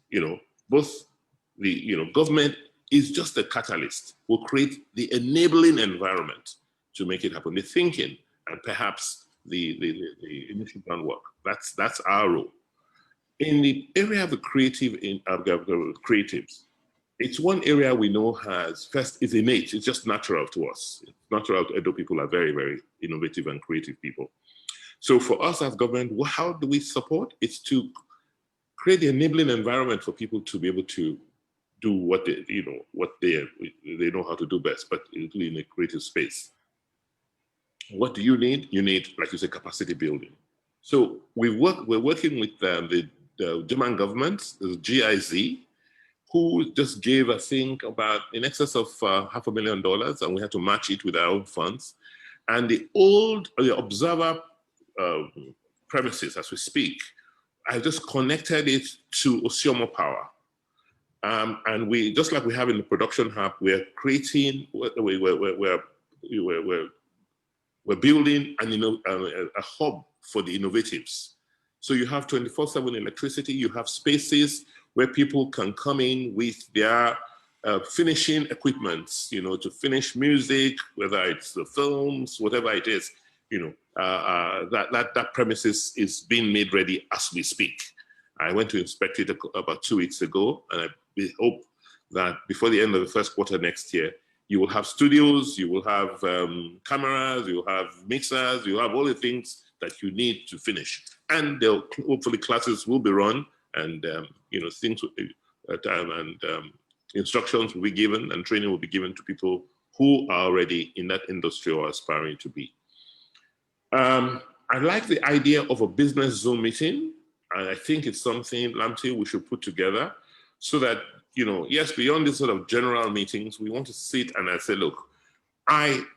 both the, government is just a catalyst. We'll create the enabling environment to make it happen. The thinking and perhaps the initial groundwork. That's our role. In the area of the creatives, it's one area we know is innate. It's just natural to us. It's natural to Edo people are very, very innovative and creative people. So for us as government, how do we support? It's to create the enabling environment for people to be able to do what they, what they know how to do best, but in a creative space. What do you need? You need, like you say, capacity building. So we're working with the German government, the GIZ, who just gave, I think, about in excess of $500,000, and we had to match it with our own funds. And the Observer premises, as we speak, I just connected it to Osiomo Power. And we, just like we have in the production hub, we're creating, we're building a hub for the innovatives. So you have 24/7 electricity, you have spaces where people can come in with their finishing equipment, to finish music, whether it's the films, whatever it is, that premises is being made ready as we speak. I went to inspect it about 2 weeks ago, and I hope that before the end of the first quarter next year, you will have studios, you will have cameras, you will have mixers, you will have all the things that you need to finish. And hopefully classes will be run, and things instructions will be given, and training will be given to people who are already in that industry or aspiring to be. I like the idea of a business Zoom meeting, and I think it's something, Lamte, we should put together so that, yes, beyond this sort of general meetings, we want to sit and I say, look,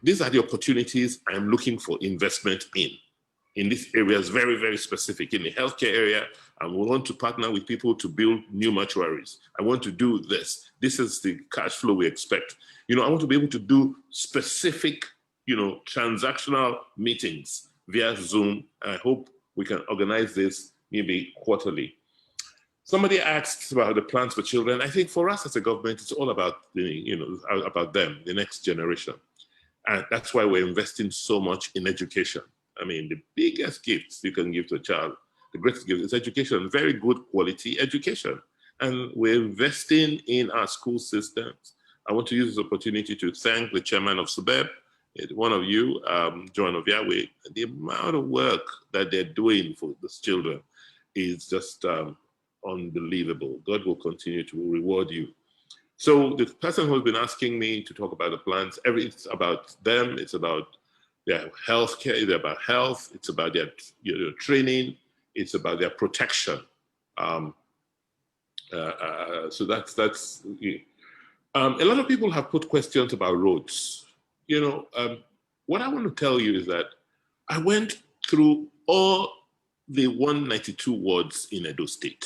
these are the opportunities I'm looking for investment in this area is very, very specific. In the healthcare area, and we want to partner with people to build new mortuaries. I want to do this. This is the cash flow we expect. I want to be able to do specific, transactional meetings via Zoom. I hope we can organize this maybe quarterly. Somebody asked about the plans for children. I think for us as a government, it's all about about them, the next generation. And that's why we're investing so much in education. I mean, the biggest gifts you can give to a child, the greatest gift is education, very good quality education. And we're investing in our school systems. I want to use this opportunity to thank the chairman of SUBEB, one of you, Joan of Yahweh. The amount of work that they're doing for these children is just unbelievable. God will continue to reward you. So the person who's been asking me to talk about the plans, it's about them, it's about their health care, it's about health, it's about their training, it's about their protection. So that's a lot of people have put questions about roads. What I want to tell you is that I went through all the 192 wards in Edo State.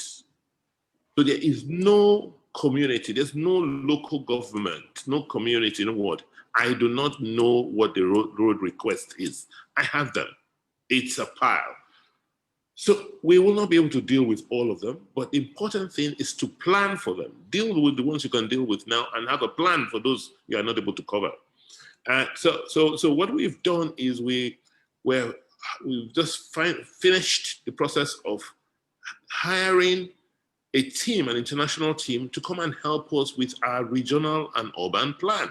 So there is no community, there's no local government, no community, no ward. I do not know what the road request is. I have them. It's a pile. So we will not be able to deal with all of them, but the important thing is to plan for them. Deal with the ones you can deal with now and have a plan for those you are not able to cover. So what we've done is we've just finished the process of hiring a team, an international team, to come and help us with our regional and urban plan.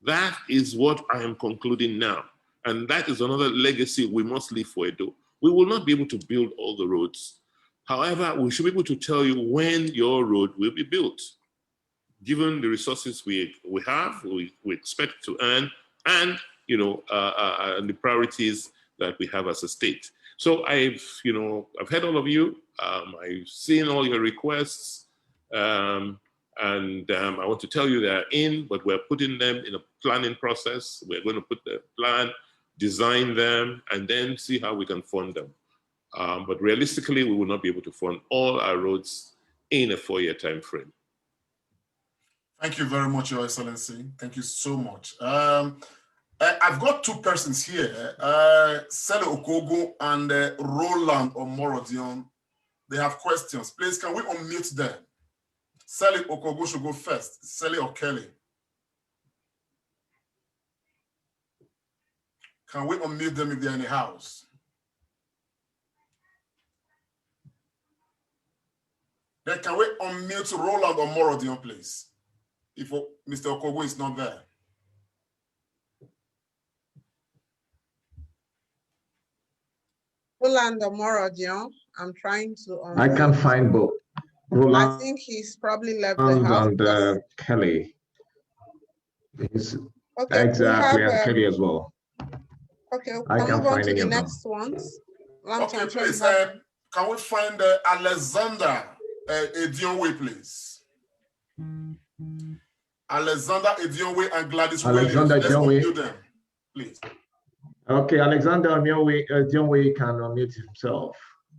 That is what I am concluding now. And that is another legacy we must leave for Edo. We will not be able to build all the roads. However, we should be able to tell you when your road will be built. Given the resources we have, we expect to earn, and the priorities that we have as a state. So I've heard all of you. I've seen all your requests. And I want to tell you they're in, but we're putting them in a planning process. We're going to put the plan, design them, and then see how we can fund them. But realistically, we will not be able to fund all our roads in a 4-year time frame. Thank you very much, Your Excellency. Thank you so much. I've got two persons here, Sele Okogo and Roland Omorodion. They have questions. Please, can we unmute them? Sally Okogo should go first. Sally or Kelly? Can we unmute them if they're in the house? Then can we unmute Roland or Morodion, please? If Mr. Okogo is not there. Roland or Morodion, I'm trying to unmute. I can't find both. I think he's probably left the house. And Kelly. Okay, exactly, we have, and Kelly as well. Okay, I can can't move on find to any the of them. next ones. Okay, please, can we find Alexander Edionwe, please? Alexander Edionwe and Gladys Alexander Williams. Let's Edionwe. unmute them, please. Okay, Alexander Edionwe can unmute himself.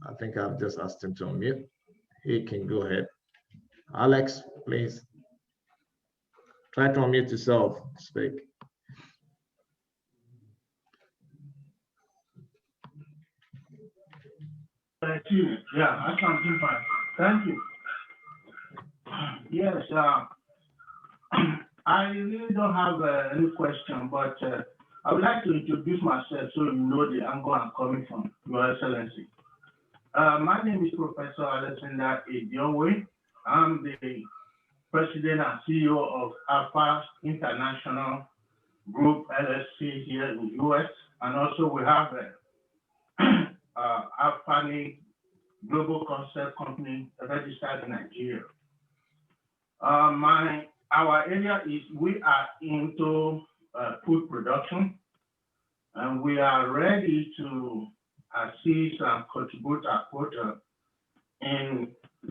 I think I've just asked him to unmute. He can go ahead. Alex, please. Try to unmute yourself. Speak. Thank you. Yeah, I can do fine. Thank you. Yes, I really don't have any question, but I would like to introduce myself so you know the angle I'm coming from, Your Excellency. My name is Professor Alexander Edionwe. I'm the President and CEO of ALPHA International Group LLC here in the US, and also we have ALPHA Global Concept Company registered in Nigeria. Our area is we are into food production, and we are ready to assist and contribute our quota in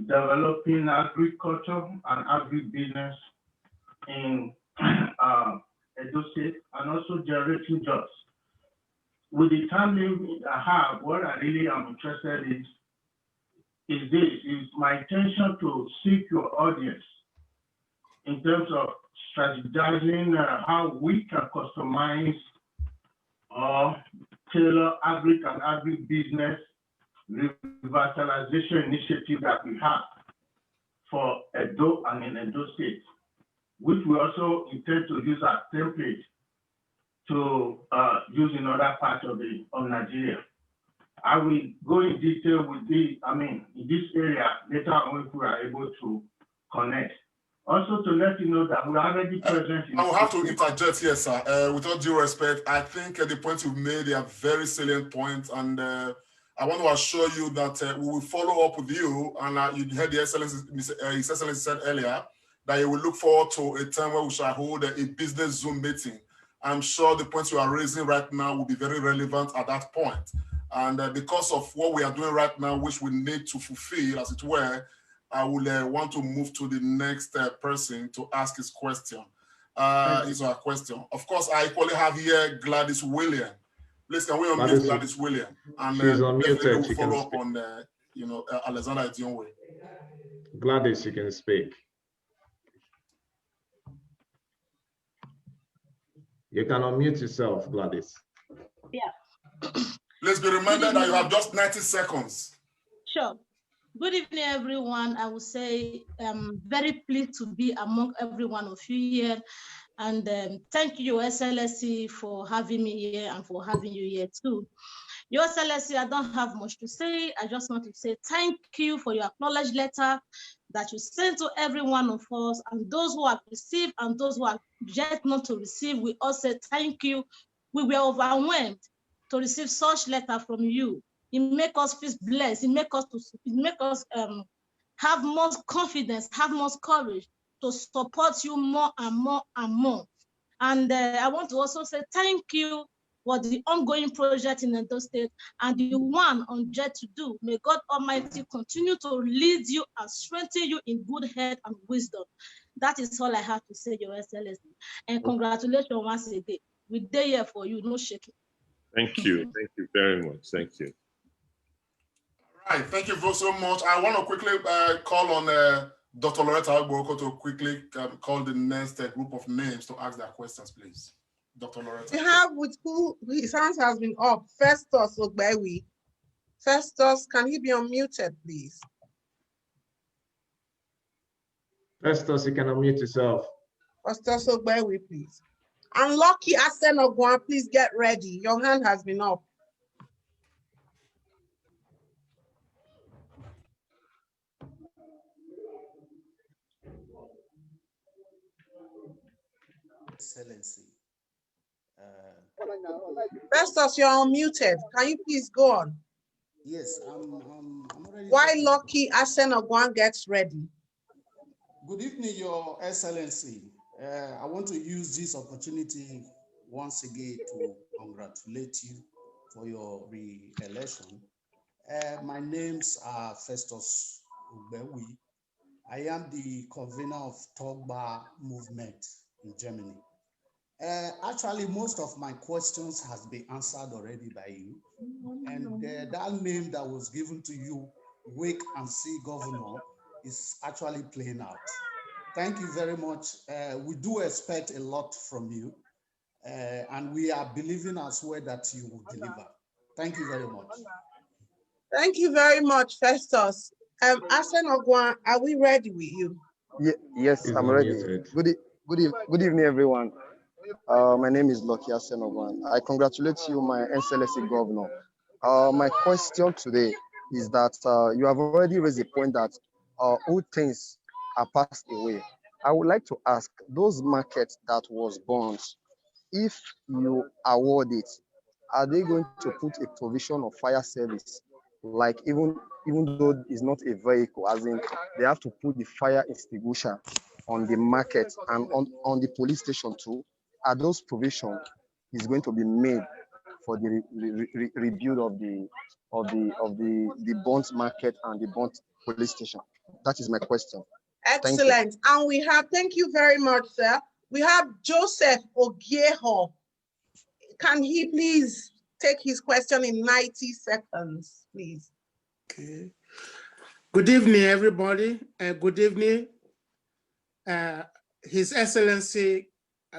developing agriculture and agribusiness in Edo State, and also generating jobs. With the time limit I have, what I really am interested in is my intention to seek your audience in terms of strategizing how we can customize or tailor agri and agribusiness revitalization initiative that we have for Edo and in Edo State, which we also intend to use as template to use in other parts of Nigeria. I will go in detail with in this area later on if we are able to connect. Also to let you know that we are already present in— I will have to interject here, sir. With all due respect, I think the points you've made are very salient points, and I want to assure you that we will follow up with you, and you heard the His Excellency said earlier that you will look forward to a time where we shall hold a business Zoom meeting. I'm sure the points you are raising right now will be very relevant at that point. And because of what we are doing right now, which we need to fulfill, as it were, I will want to move to the next person to ask his question. His or her question. Of course, I equally have here Gladys William. Please, can we unmute Gladys William? And she's unmuted. We'll follow up on Alexander Edionwe. Gladys, you can speak. You can unmute yourself, Gladys. Yeah. Please be reminded that you have just 90 seconds. Sure. Good evening, everyone. I would say I'm very pleased to be among every one of you here. And thank you, Your Excellency, for having me here and for having you here too. Your Excellency, I don't have much to say. I just want to say thank you for your acknowledged letter that you sent to every one of us, and those who have received and those who are yet not to receive. We all say thank you. We were overwhelmed to receive such letter from you. It makes us feel blessed. It makes us have more confidence, have more courage to support you more and more and more. And I want to also say thank you for the ongoing project in Edo State and the one on Jet to Do. May God Almighty continue to lead you and strengthen you in good health and wisdom. That is all I have to say, Your Excellency. And congratulations once again. We're there here for you, no shaking. Thank you. Thank you very much. Thank you. All right. Thank you so much. I want to quickly call on Dr. Loretta Alboroko to quickly call the next group of names to ask their questions, please. Dr. Loretta. We have with who his hands has been up. Festus Ogbewi. Festus, can he be unmuted, please? Festus, you can unmute yourself. Festus Ogbewi, please. And Lucky Asenogwan, please get ready. Your hand has been up. Excellency. Festus, you're unmuted. Can you please go on? Yes, I'm already While Lucky Asenogwan gets ready. Good evening, Your Excellency. I want to use this opportunity once again to congratulate you for your re-election. My names are Festus Ubewi. I am the convener of Togba movement in Germany. Actually, most of my questions has been answered already by you. And that name that was given to you, Wait and See Governor, is actually playing out. Thank you very much. We do expect a lot from you. And we are believing as well that you will deliver. Thank you very much. Thank you very much, Festus. Asenogwan, are we ready with you? Yes, I'm ready. Good evening, everyone. My name is Lucky Asenogwan. I congratulate you, my Excellency Governor. My question today is that you have already raised the point that old things are passed away. I would like to ask those markets that was burned, if you award it, are they going to put a provision of fire service? Like even though it's not a vehicle, as in they have to put the fire extinguisher on the market and on the police station too. Are those provisions is going to be made for the rebuild of the burnt market and the burnt police station? That is my question. Excellent. And we have, thank you very much, sir. We have Joseph Ogieho. Can he please take his question in 90 seconds, please? Okay. Good evening, everybody. Good evening, His Excellency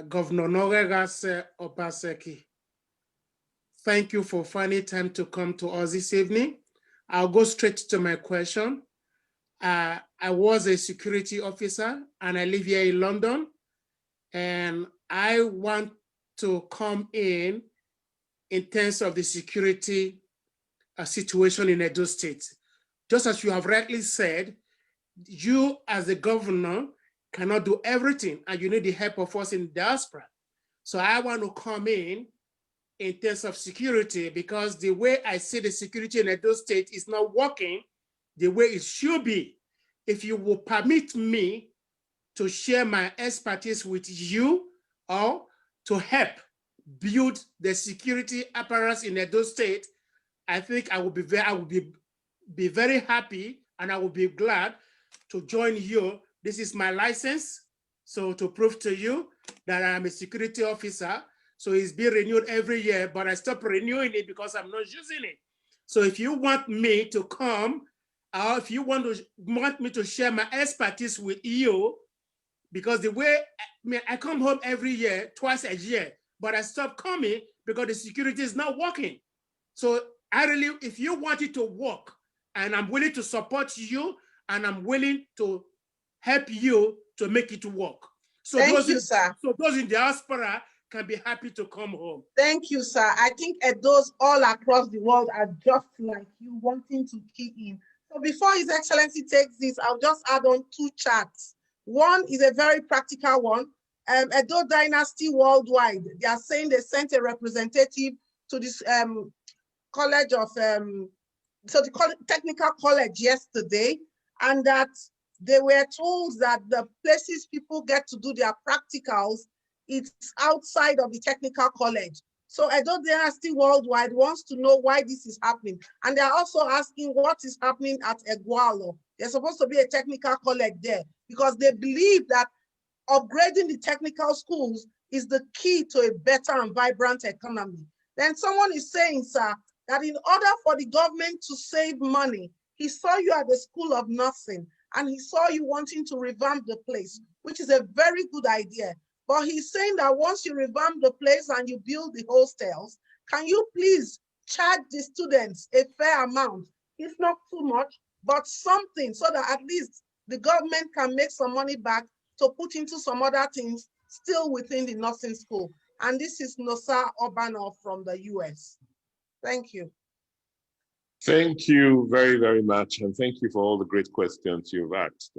Governor Noregas Obaseki. Thank you for finding time to come to us this evening. I'll go straight to my question. I was a security officer and I live here in London, and I want to come in terms of the security situation in Edo State. Just as you have rightly said, you as the governor cannot do everything and you need the help of us in diaspora. So I want to come in terms of security, because the way I see the security in Edo State is not working the way it should be. If you will permit me to share my expertise with you or to help build the security apparatus in Edo State, I think I will be very happy, and I will be glad to join you. This is my license, so to prove to you that I am a security officer. So it's being renewed every year, but I stopped renewing it because I'm not using it. So if you want me to come, or if you want me to share my expertise with you, because the way I come home every year, twice a year, but I stopped coming because the security is not working. So I really, if you want it to work, and I'm willing to support you, and I'm willing to help you to make it work. So Thank you, sir. So those in diaspora can be happy to come home. Thank you, sir. I think those all across the world are just like you, wanting to key in. So before His Excellency takes this, I'll just add on 2 charts. One is a very practical one. Edo Dynasty Worldwide, they are saying they sent a representative to this college of, so the technical college yesterday, and that they were told that the places people get to do their practicals, it's outside of the technical college. So Edo Dynasty Worldwide wants to know why this is happening. And they're also asking what is happening at Egualo. There's supposed to be a technical college there, because they believe that upgrading the technical schools is the key to a better and vibrant economy. Then someone is saying, sir, that in order for the government to save money, he saw you at the School of Nursing and he saw you wanting to revamp the place, which is a very good idea. But he's saying that once you revamp the place and you build the hostels, can you please charge the students a fair amount? It's not too much, but something, so that at least the government can make some money back to put into some other things still within the nursing school. And this is Nosa Obano from the US. Thank you. Thank you very, very much. And thank you for all the great questions you've asked.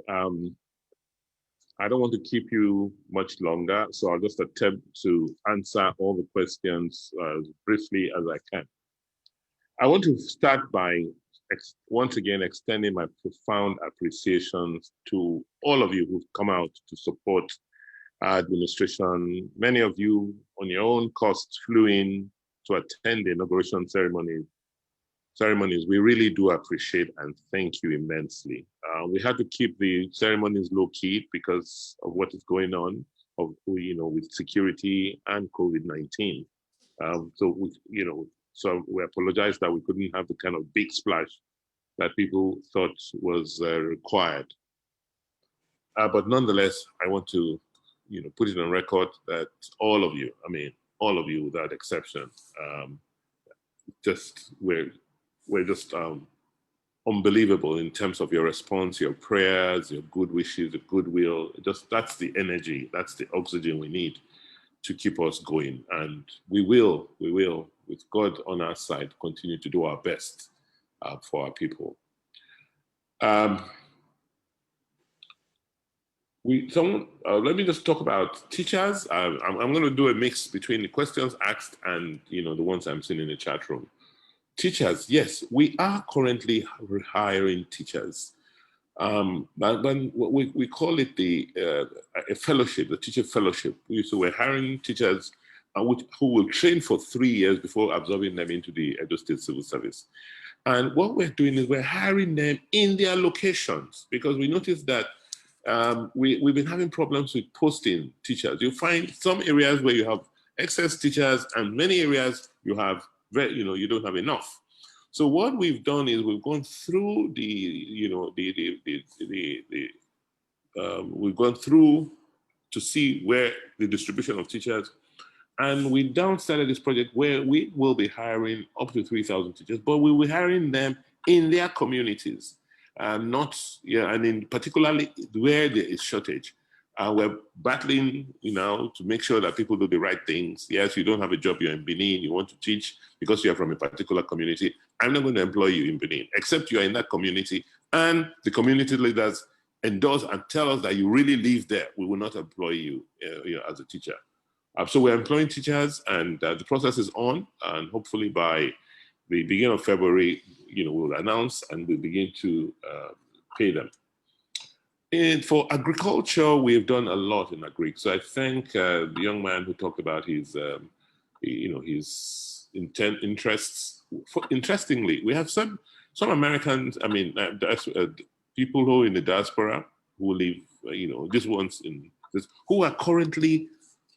I don't want to keep you much longer, so I'll just attempt to answer all the questions as briefly as I can. I want to start by once again extending my profound appreciation to all of you who've come out to support our administration. Many of you on your own cost flew in to attend the inauguration ceremonies. We really do appreciate and thank you immensely. We had to keep the ceremonies low key because of what is going on, with security and COVID-19. So we apologize that we couldn't have the kind of big splash that people thought was required. But nonetheless, I want to, put it on record that all of you without exception, we're just unbelievable in terms of your response, your prayers, your good wishes, your goodwill. That's the energy, that's the oxygen we need to keep us going. And we will, with God on our side, continue to do our best for our people. Let me just talk about teachers. I'm going to do a mix between the questions asked and the ones I'm seeing in the chat room. Teachers, yes, we are currently hiring teachers. But we call it a fellowship, the teacher fellowship. So we're hiring teachers who will train for 3 years before absorbing them into the Edo State Civil Service. And what we're doing is we're hiring them in their locations, because we noticed that we've been having problems with posting teachers. You find some areas where you have excess teachers, and many areas you have you don't have enough. So what we've done is we've gone through we've gone through to see where the distribution of teachers, and we started this project where we will be hiring up to 3,000 teachers, but we will be hiring them in their communities, and particularly where there is shortage. We're battling, to make sure that people do the right things. Yes, you don't have a job, you're in Benin, you want to teach because you're from a particular community. I'm not going to employ you in Benin, except you are in that community and the community leaders endorse and tell us that you really live there. We will not employ you, as a teacher. So we're employing teachers, and the process is on, and hopefully by the beginning of February, we'll announce and we'll begin to pay them. And for agriculture, we've done a lot in agri. So I thank the young man who talked about his interests. Interestingly, we have some Americans. People who are in the diaspora who live, these ones who are currently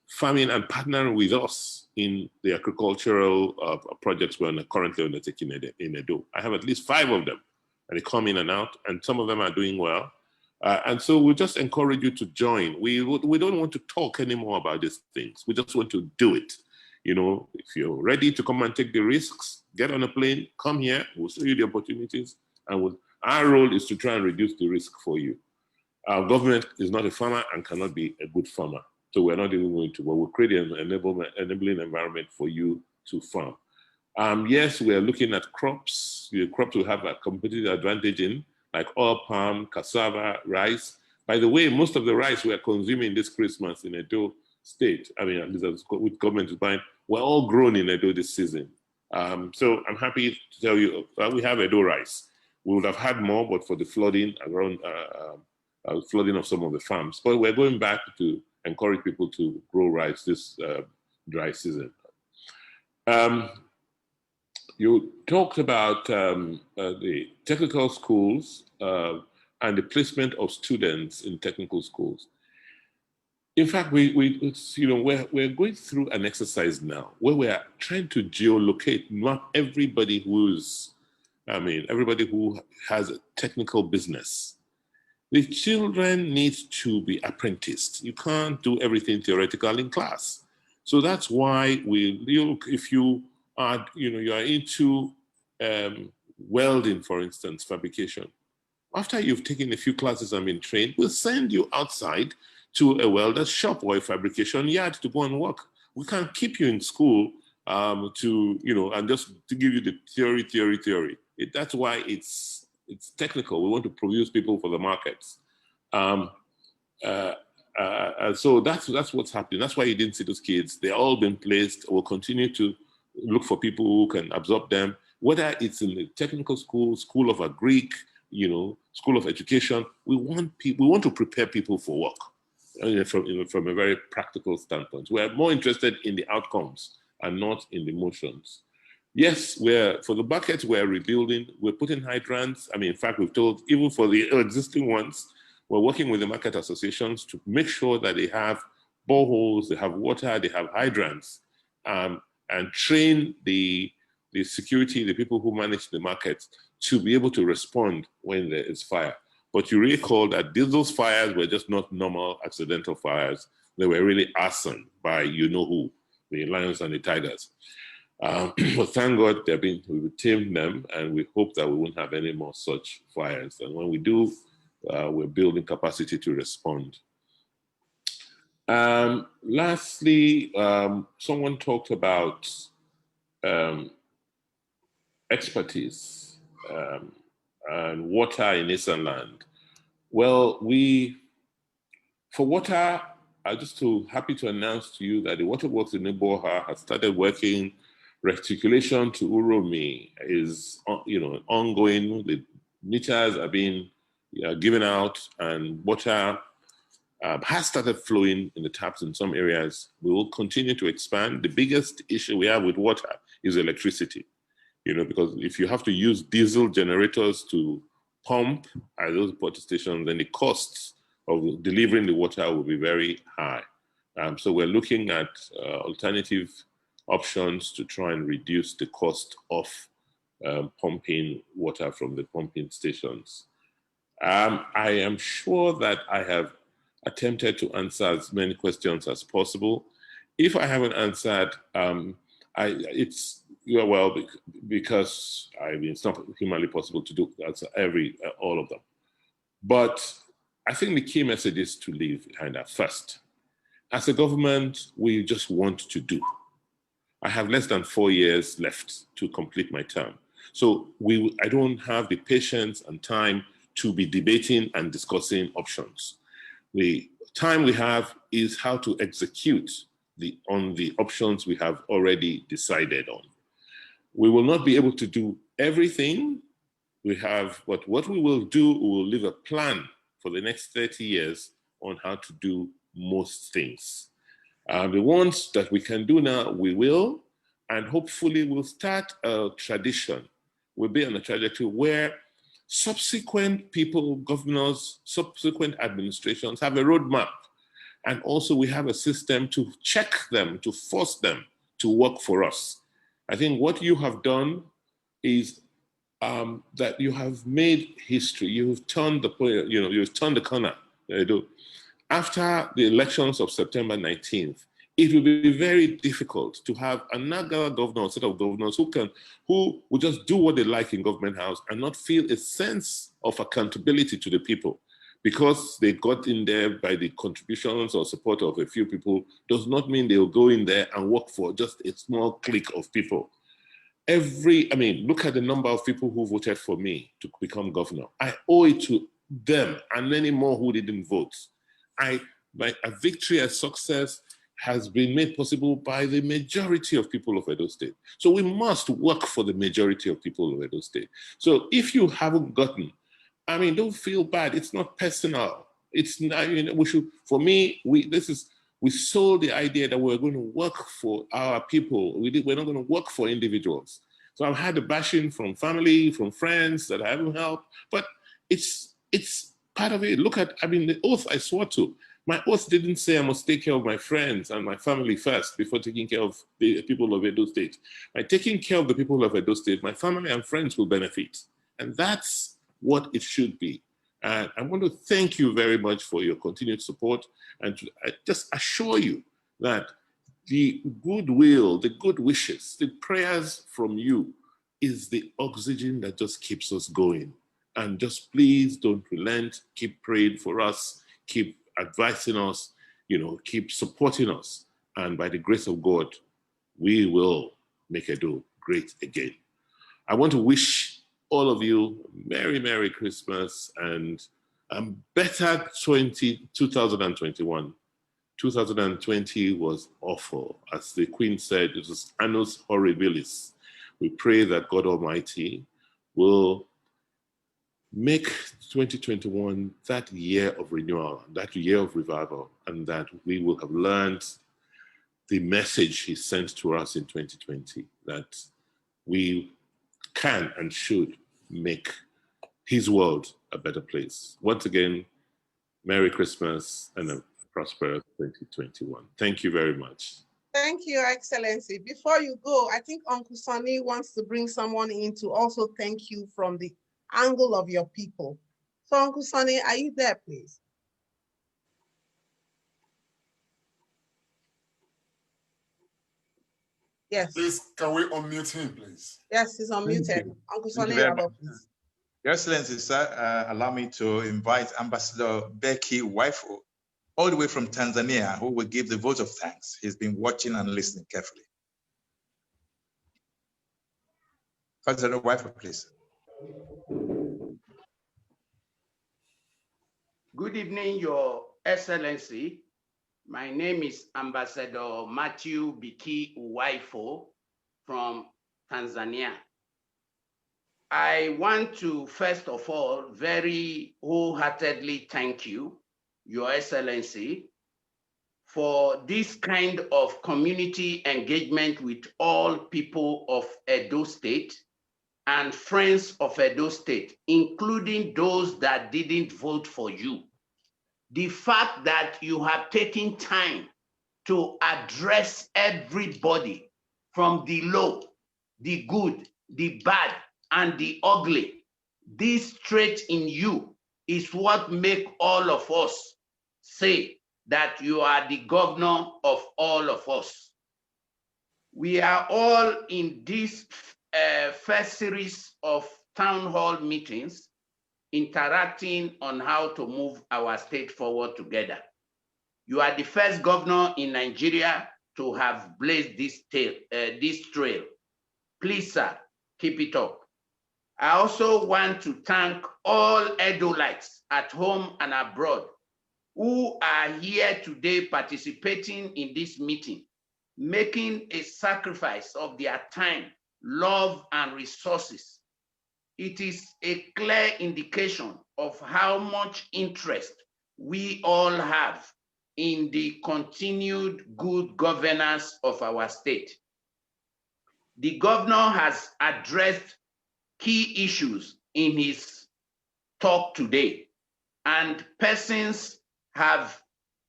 farming and partnering with us in the agricultural projects we're currently undertaking in Edo. I have at least 5 of them, and they come in and out, and some of them are doing well. And so we just encourage you to join. We don't want to talk anymore about these things. We just want to do it. If you're ready to come and take the risks, get on a plane, come here, we'll show you the opportunities. And our role is to try and reduce the risk for you. Our government is not a farmer and cannot be a good farmer. So we're not even going to, but we'll create an enabling environment for you to farm. Yes, we're looking at crops. The crops will have a competitive advantage in, like oil palm, cassava, rice. By the way, most of the rice we are consuming this Christmas in Edo State, with government is buying, we're all grown in Edo this season. So I'm happy to tell you that we have Edo rice. We would have had more, but for the flooding flooding of some of the farms. But we're going back to encourage people to grow rice this dry season. You talked about the technical schools and the placement of students in technical schools. In fact, we're going through an exercise now where we are trying to geolocate not everybody everybody who has a technical business. The children need to be apprenticed. You can't do everything theoretical in class. So that's why if you are, you are into welding, for instance, fabrication. After you've taken a few classes and been trained, we'll send you outside to a welder's shop or a fabrication yard to go and work. We can't keep you in school and just to give you the theory. That's why it's technical. We want to produce people for the markets. So that's what's happening. That's why you didn't see those kids. They're all been placed. We'll continue to look for people who can absorb them. whether it's in the technical school, school of agric, school of education. We want to prepare people for work from a very practical standpoint. We're more interested in the outcomes and not in the motions. Yes, for the buckets we're rebuilding, we're putting hydrants. I mean, in fact, we've told, even for the existing ones, we're working with the market associations to make sure that they have boreholes, they have water, they have hydrants, and train the security, the people who manage the markets, to be able to respond when there is fire. But you recall that those fires were just not normal accidental fires. They were really arson by you-know-who, the lions and the tigers. But thank God we've tamed them, and we hope that we won't have any more such fires. And when we do, we're building capacity to respond. Lastly, someone talked about expertise and water in Eastern land. Well, for water, I'm just happy to announce to you that the waterworks in Iboha has started working. Reticulation to Uromi is ongoing. The meters are being given out, and water has started flowing in the taps in some areas. We will continue to expand. The biggest issue we have with water is electricity, because if you have to use diesel generators to pump at those water stations, then the costs of delivering the water will be very high. So we're looking at alternative options to try and reduce the cost of pumping water from the pumping stations. I am sure that I have attempted to answer as many questions as possible. If I haven't answered, it's because it's not humanly possible to answer all of them. But I think the key message is to leave behind that first. As a government, we just want to do. I have less than 4 years left to complete my term. So I don't have the patience and time to be debating and discussing options. The time we have is how to execute on the options we have already decided on. We will not be able to do everything we have, but what we will do, we will leave a plan for the next 30 years on how to do most things. The ones that we can do now, we will, and hopefully we'll start a tradition. We'll be on a trajectory where subsequent people, governors, subsequent administrations have a roadmap. And also we have a system to check them, to force them to work for us. I think what you have done is that you have made history. You've turned you've turned the corner. After the elections of September 19th, it will be very difficult to have another governor or set of governors who will just do what they like in Government House and not feel a sense of accountability to the people. Because they got in there by the contributions or support of a few people does not mean they'll go in there and work for just a small clique of people. Look at the number of people who voted for me to become governor. I owe it to them and many more who didn't vote. A victory, a success has been made possible by the majority of people of Edo State. So we must work for the majority of people of Edo State. So if you haven't gotten, don't feel bad. It's not personal. It's not, we should, for me, we sold the idea that we're going to work for our people. We're not going to work for individuals. So I've had the bashing from family, from friends that I haven't helped, but it's part of it. Look at, the oath I swore to. My oath didn't say I must take care of my friends and my family first before taking care of the people of Edo State. By taking care of the people of Edo State, my family and friends will benefit. And that's what it should be. And I want to thank you very much for your continued support and to just assure you that the goodwill, the good wishes, the prayers from you is the oxygen that just keeps us going. And just please don't relent, keep praying for us, keep advising us, keep supporting us. And by the grace of God, we will make Edo great again. I want to wish all of you Merry, Merry Christmas and better 2021. 2020 was awful. As the Queen said, it was annus horribilis. We pray that God Almighty will make 2021 that year of renewal, that year of revival, and that we will have learned the message he sent to us in 2020, that we can and should make his world a better place. Once again, Merry Christmas and a prosperous 2021. Thank you very much. Thank you, Excellency. Before you go, I think Uncle Sonny wants to bring someone in to also thank you from the angle of your people. So Uncle Sonny, are you there, please? Yes. Please, can we unmute him, please? Yes, he's unmuted. Uncle Sonny, please. Your Excellency, sir, allow me to invite Ambassador Becky Waifu, all the way from Tanzania, who will give the vote of thanks. He's been watching and listening carefully. Ambassador Waifu, please. Good evening, Your Excellency. My name is Ambassador Matthew Biki Uwaifo from Tanzania. I want to, first of all, very wholeheartedly thank you, Your Excellency, for this kind of community engagement with all people of Edo State and friends of Edo State, including those that didn't vote for you. The fact that you have taken time to address everybody from the low, the good, the bad, and the ugly, this trait in you is what makes all of us say that you are the governor of all of us. We are all in this first series of town hall meetings interacting on how to move our state forward together. You are the first governor in Nigeria to have blazed this trail. Please, sir, keep it up. I also want to thank all Edolites at home and abroad who are here today participating in this meeting, making a sacrifice of their time, love, and resources. It is a clear indication of how much interest we all have in the continued good governance of our state. The governor has addressed key issues in his talk today, and persons have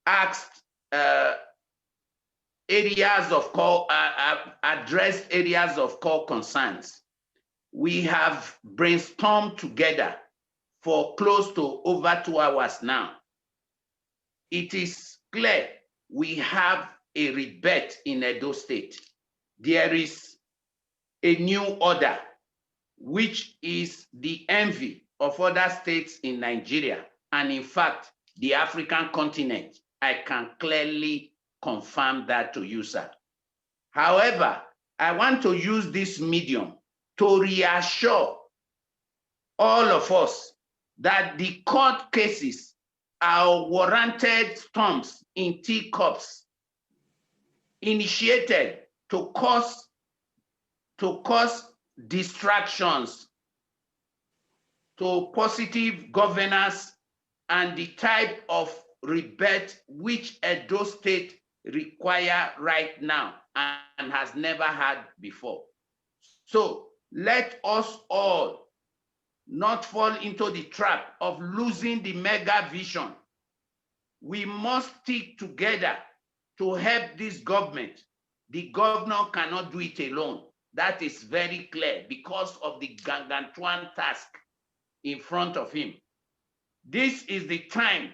asked addressed areas of core concerns. We have brainstormed together for close to over 2 hours now. It is clear we have a rebirth in Edo State. There is a new order, which is the envy of other states in Nigeria, and in fact, the African continent. I can clearly confirm that to you, sir. However, I want to use this medium to reassure all of us that the court cases are warranted storms in teacups initiated to cause distractions to positive governance and the type of rebirth which Edo State require right now and has never had before. So let us all not fall into the trap of losing the mega vision. We must stick together to help this government. The governor cannot do it alone. That is very clear because of the gargantuan task in front of him. This is the time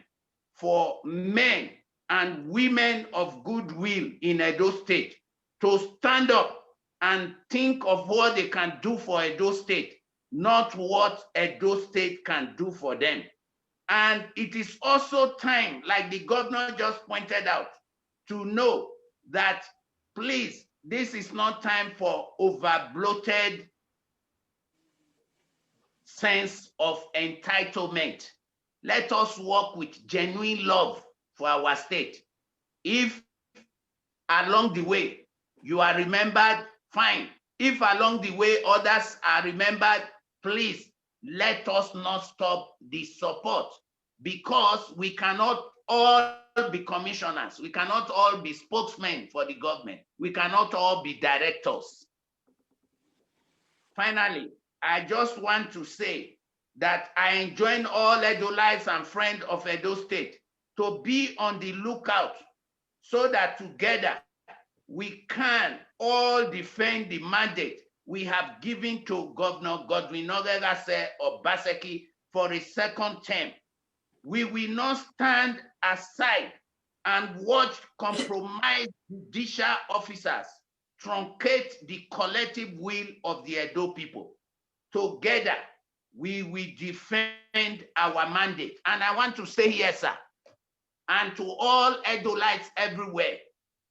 for men and women of goodwill in Edo State to stand up and think of what they can do for Edo State, not what Edo State can do for them. And it is also time, like the governor just pointed out, to know that, please, this is not time for over-bloated sense of entitlement. Let us work with genuine love for our state. If along the way you are remembered, fine, If along the way others are remembered, please let us not stop the support, because we cannot all be commissioners. We cannot all be spokesmen for the government. We cannot all be directors. Finally, I just want to say that I enjoin all Edolites and friends of Edo State to be on the lookout so that together we can all defend the mandate we have given to Governor Godwin Obaseki for a second term. We will not stand aside and watch compromised judicial officers truncate the collective will of the Edo people. Together, we will defend our mandate. And I want to say here, sir, and to all Edolites everywhere,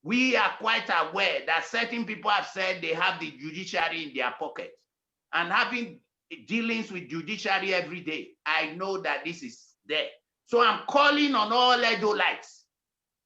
we are quite aware that certain people have said they have the judiciary in their pocket. And having dealings with judiciary every day, I know that this is there. So I'm calling on all Edolites,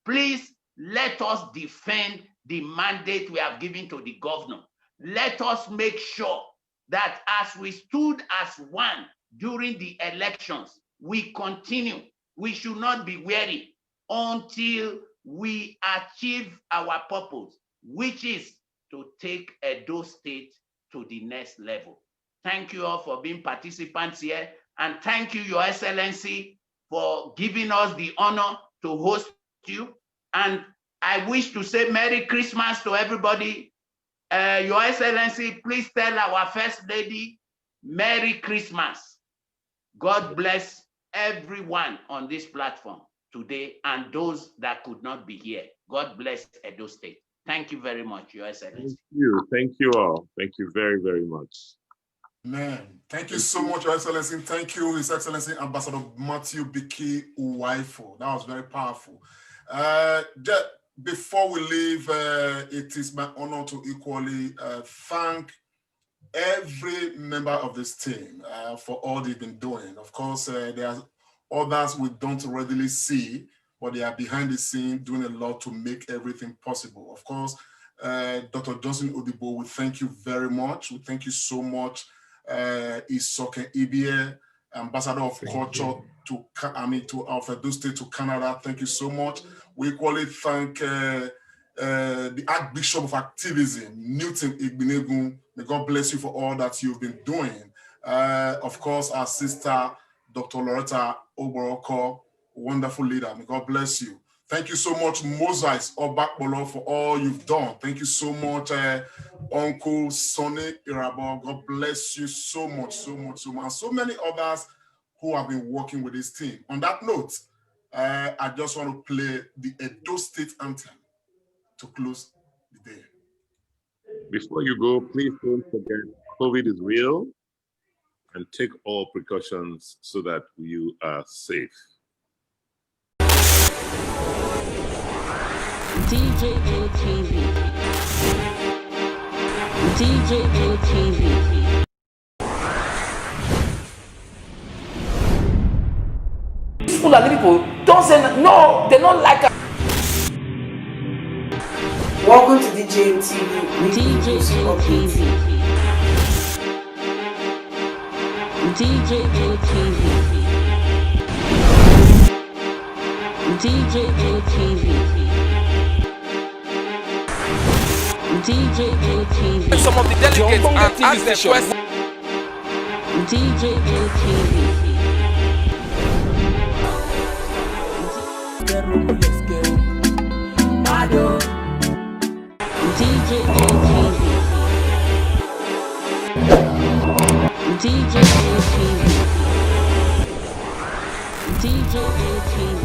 please let us defend the mandate we have given to the governor. Let us make sure that as we stood as one during the elections, we continue. We should not be weary until we achieve our purpose, which is to take Edo State to the next level. Thank you all for being participants here, and thank you, Your Excellency, for giving us the honor to host you. And I wish to say Merry Christmas to everybody. Your Excellency, please tell our First Lady, Merry Christmas. God bless everyone on this platform today and those that could not be here. God bless Edo State. Thank you very much, Your Excellency. Thank you all. Thank you very, very much. Man, thank you so much, Your Excellency. Thank you, His Excellency Ambassador Matthew Biki Uwaifo. That was very powerful. Just before we leave, it is my honor to equally thank every member of this team for all they've been doing. Of course, there are others we don't readily see, but they are behind the scene doing a lot to make everything possible. Of course, Dr. Johnson Odibo, we thank you very much. We thank you so much. Isoke Ibie, Ambassador of Culture to Edo State to Canada. Thank you so much. We equally thank the Archbishop of Activism, Newton Igbinegun. May God bless you for all that you've been doing. Of course, our sister, Dr. Loretta Oboroko, wonderful leader. May God bless you. Thank you so much, Moses Obakbolo, for all you've done. Thank you so much, Uncle Sonny Irabo. God bless you so much, so much, so much. And so many others who have been working with this team. On that note, I just want to play the Edo State anthem to close the day. Before you go, please don't forget COVID is real, and take all precautions so that you are safe. DJM TV. DJM TV. Fulani people don't say no, they don't like us. Welcome to DJM TV. DJM TV. DJM TV. DJM TV. DJM TV. Some of the delegates and ask their questions. DJM TV. DJM TV. DJM TV. DJM TV.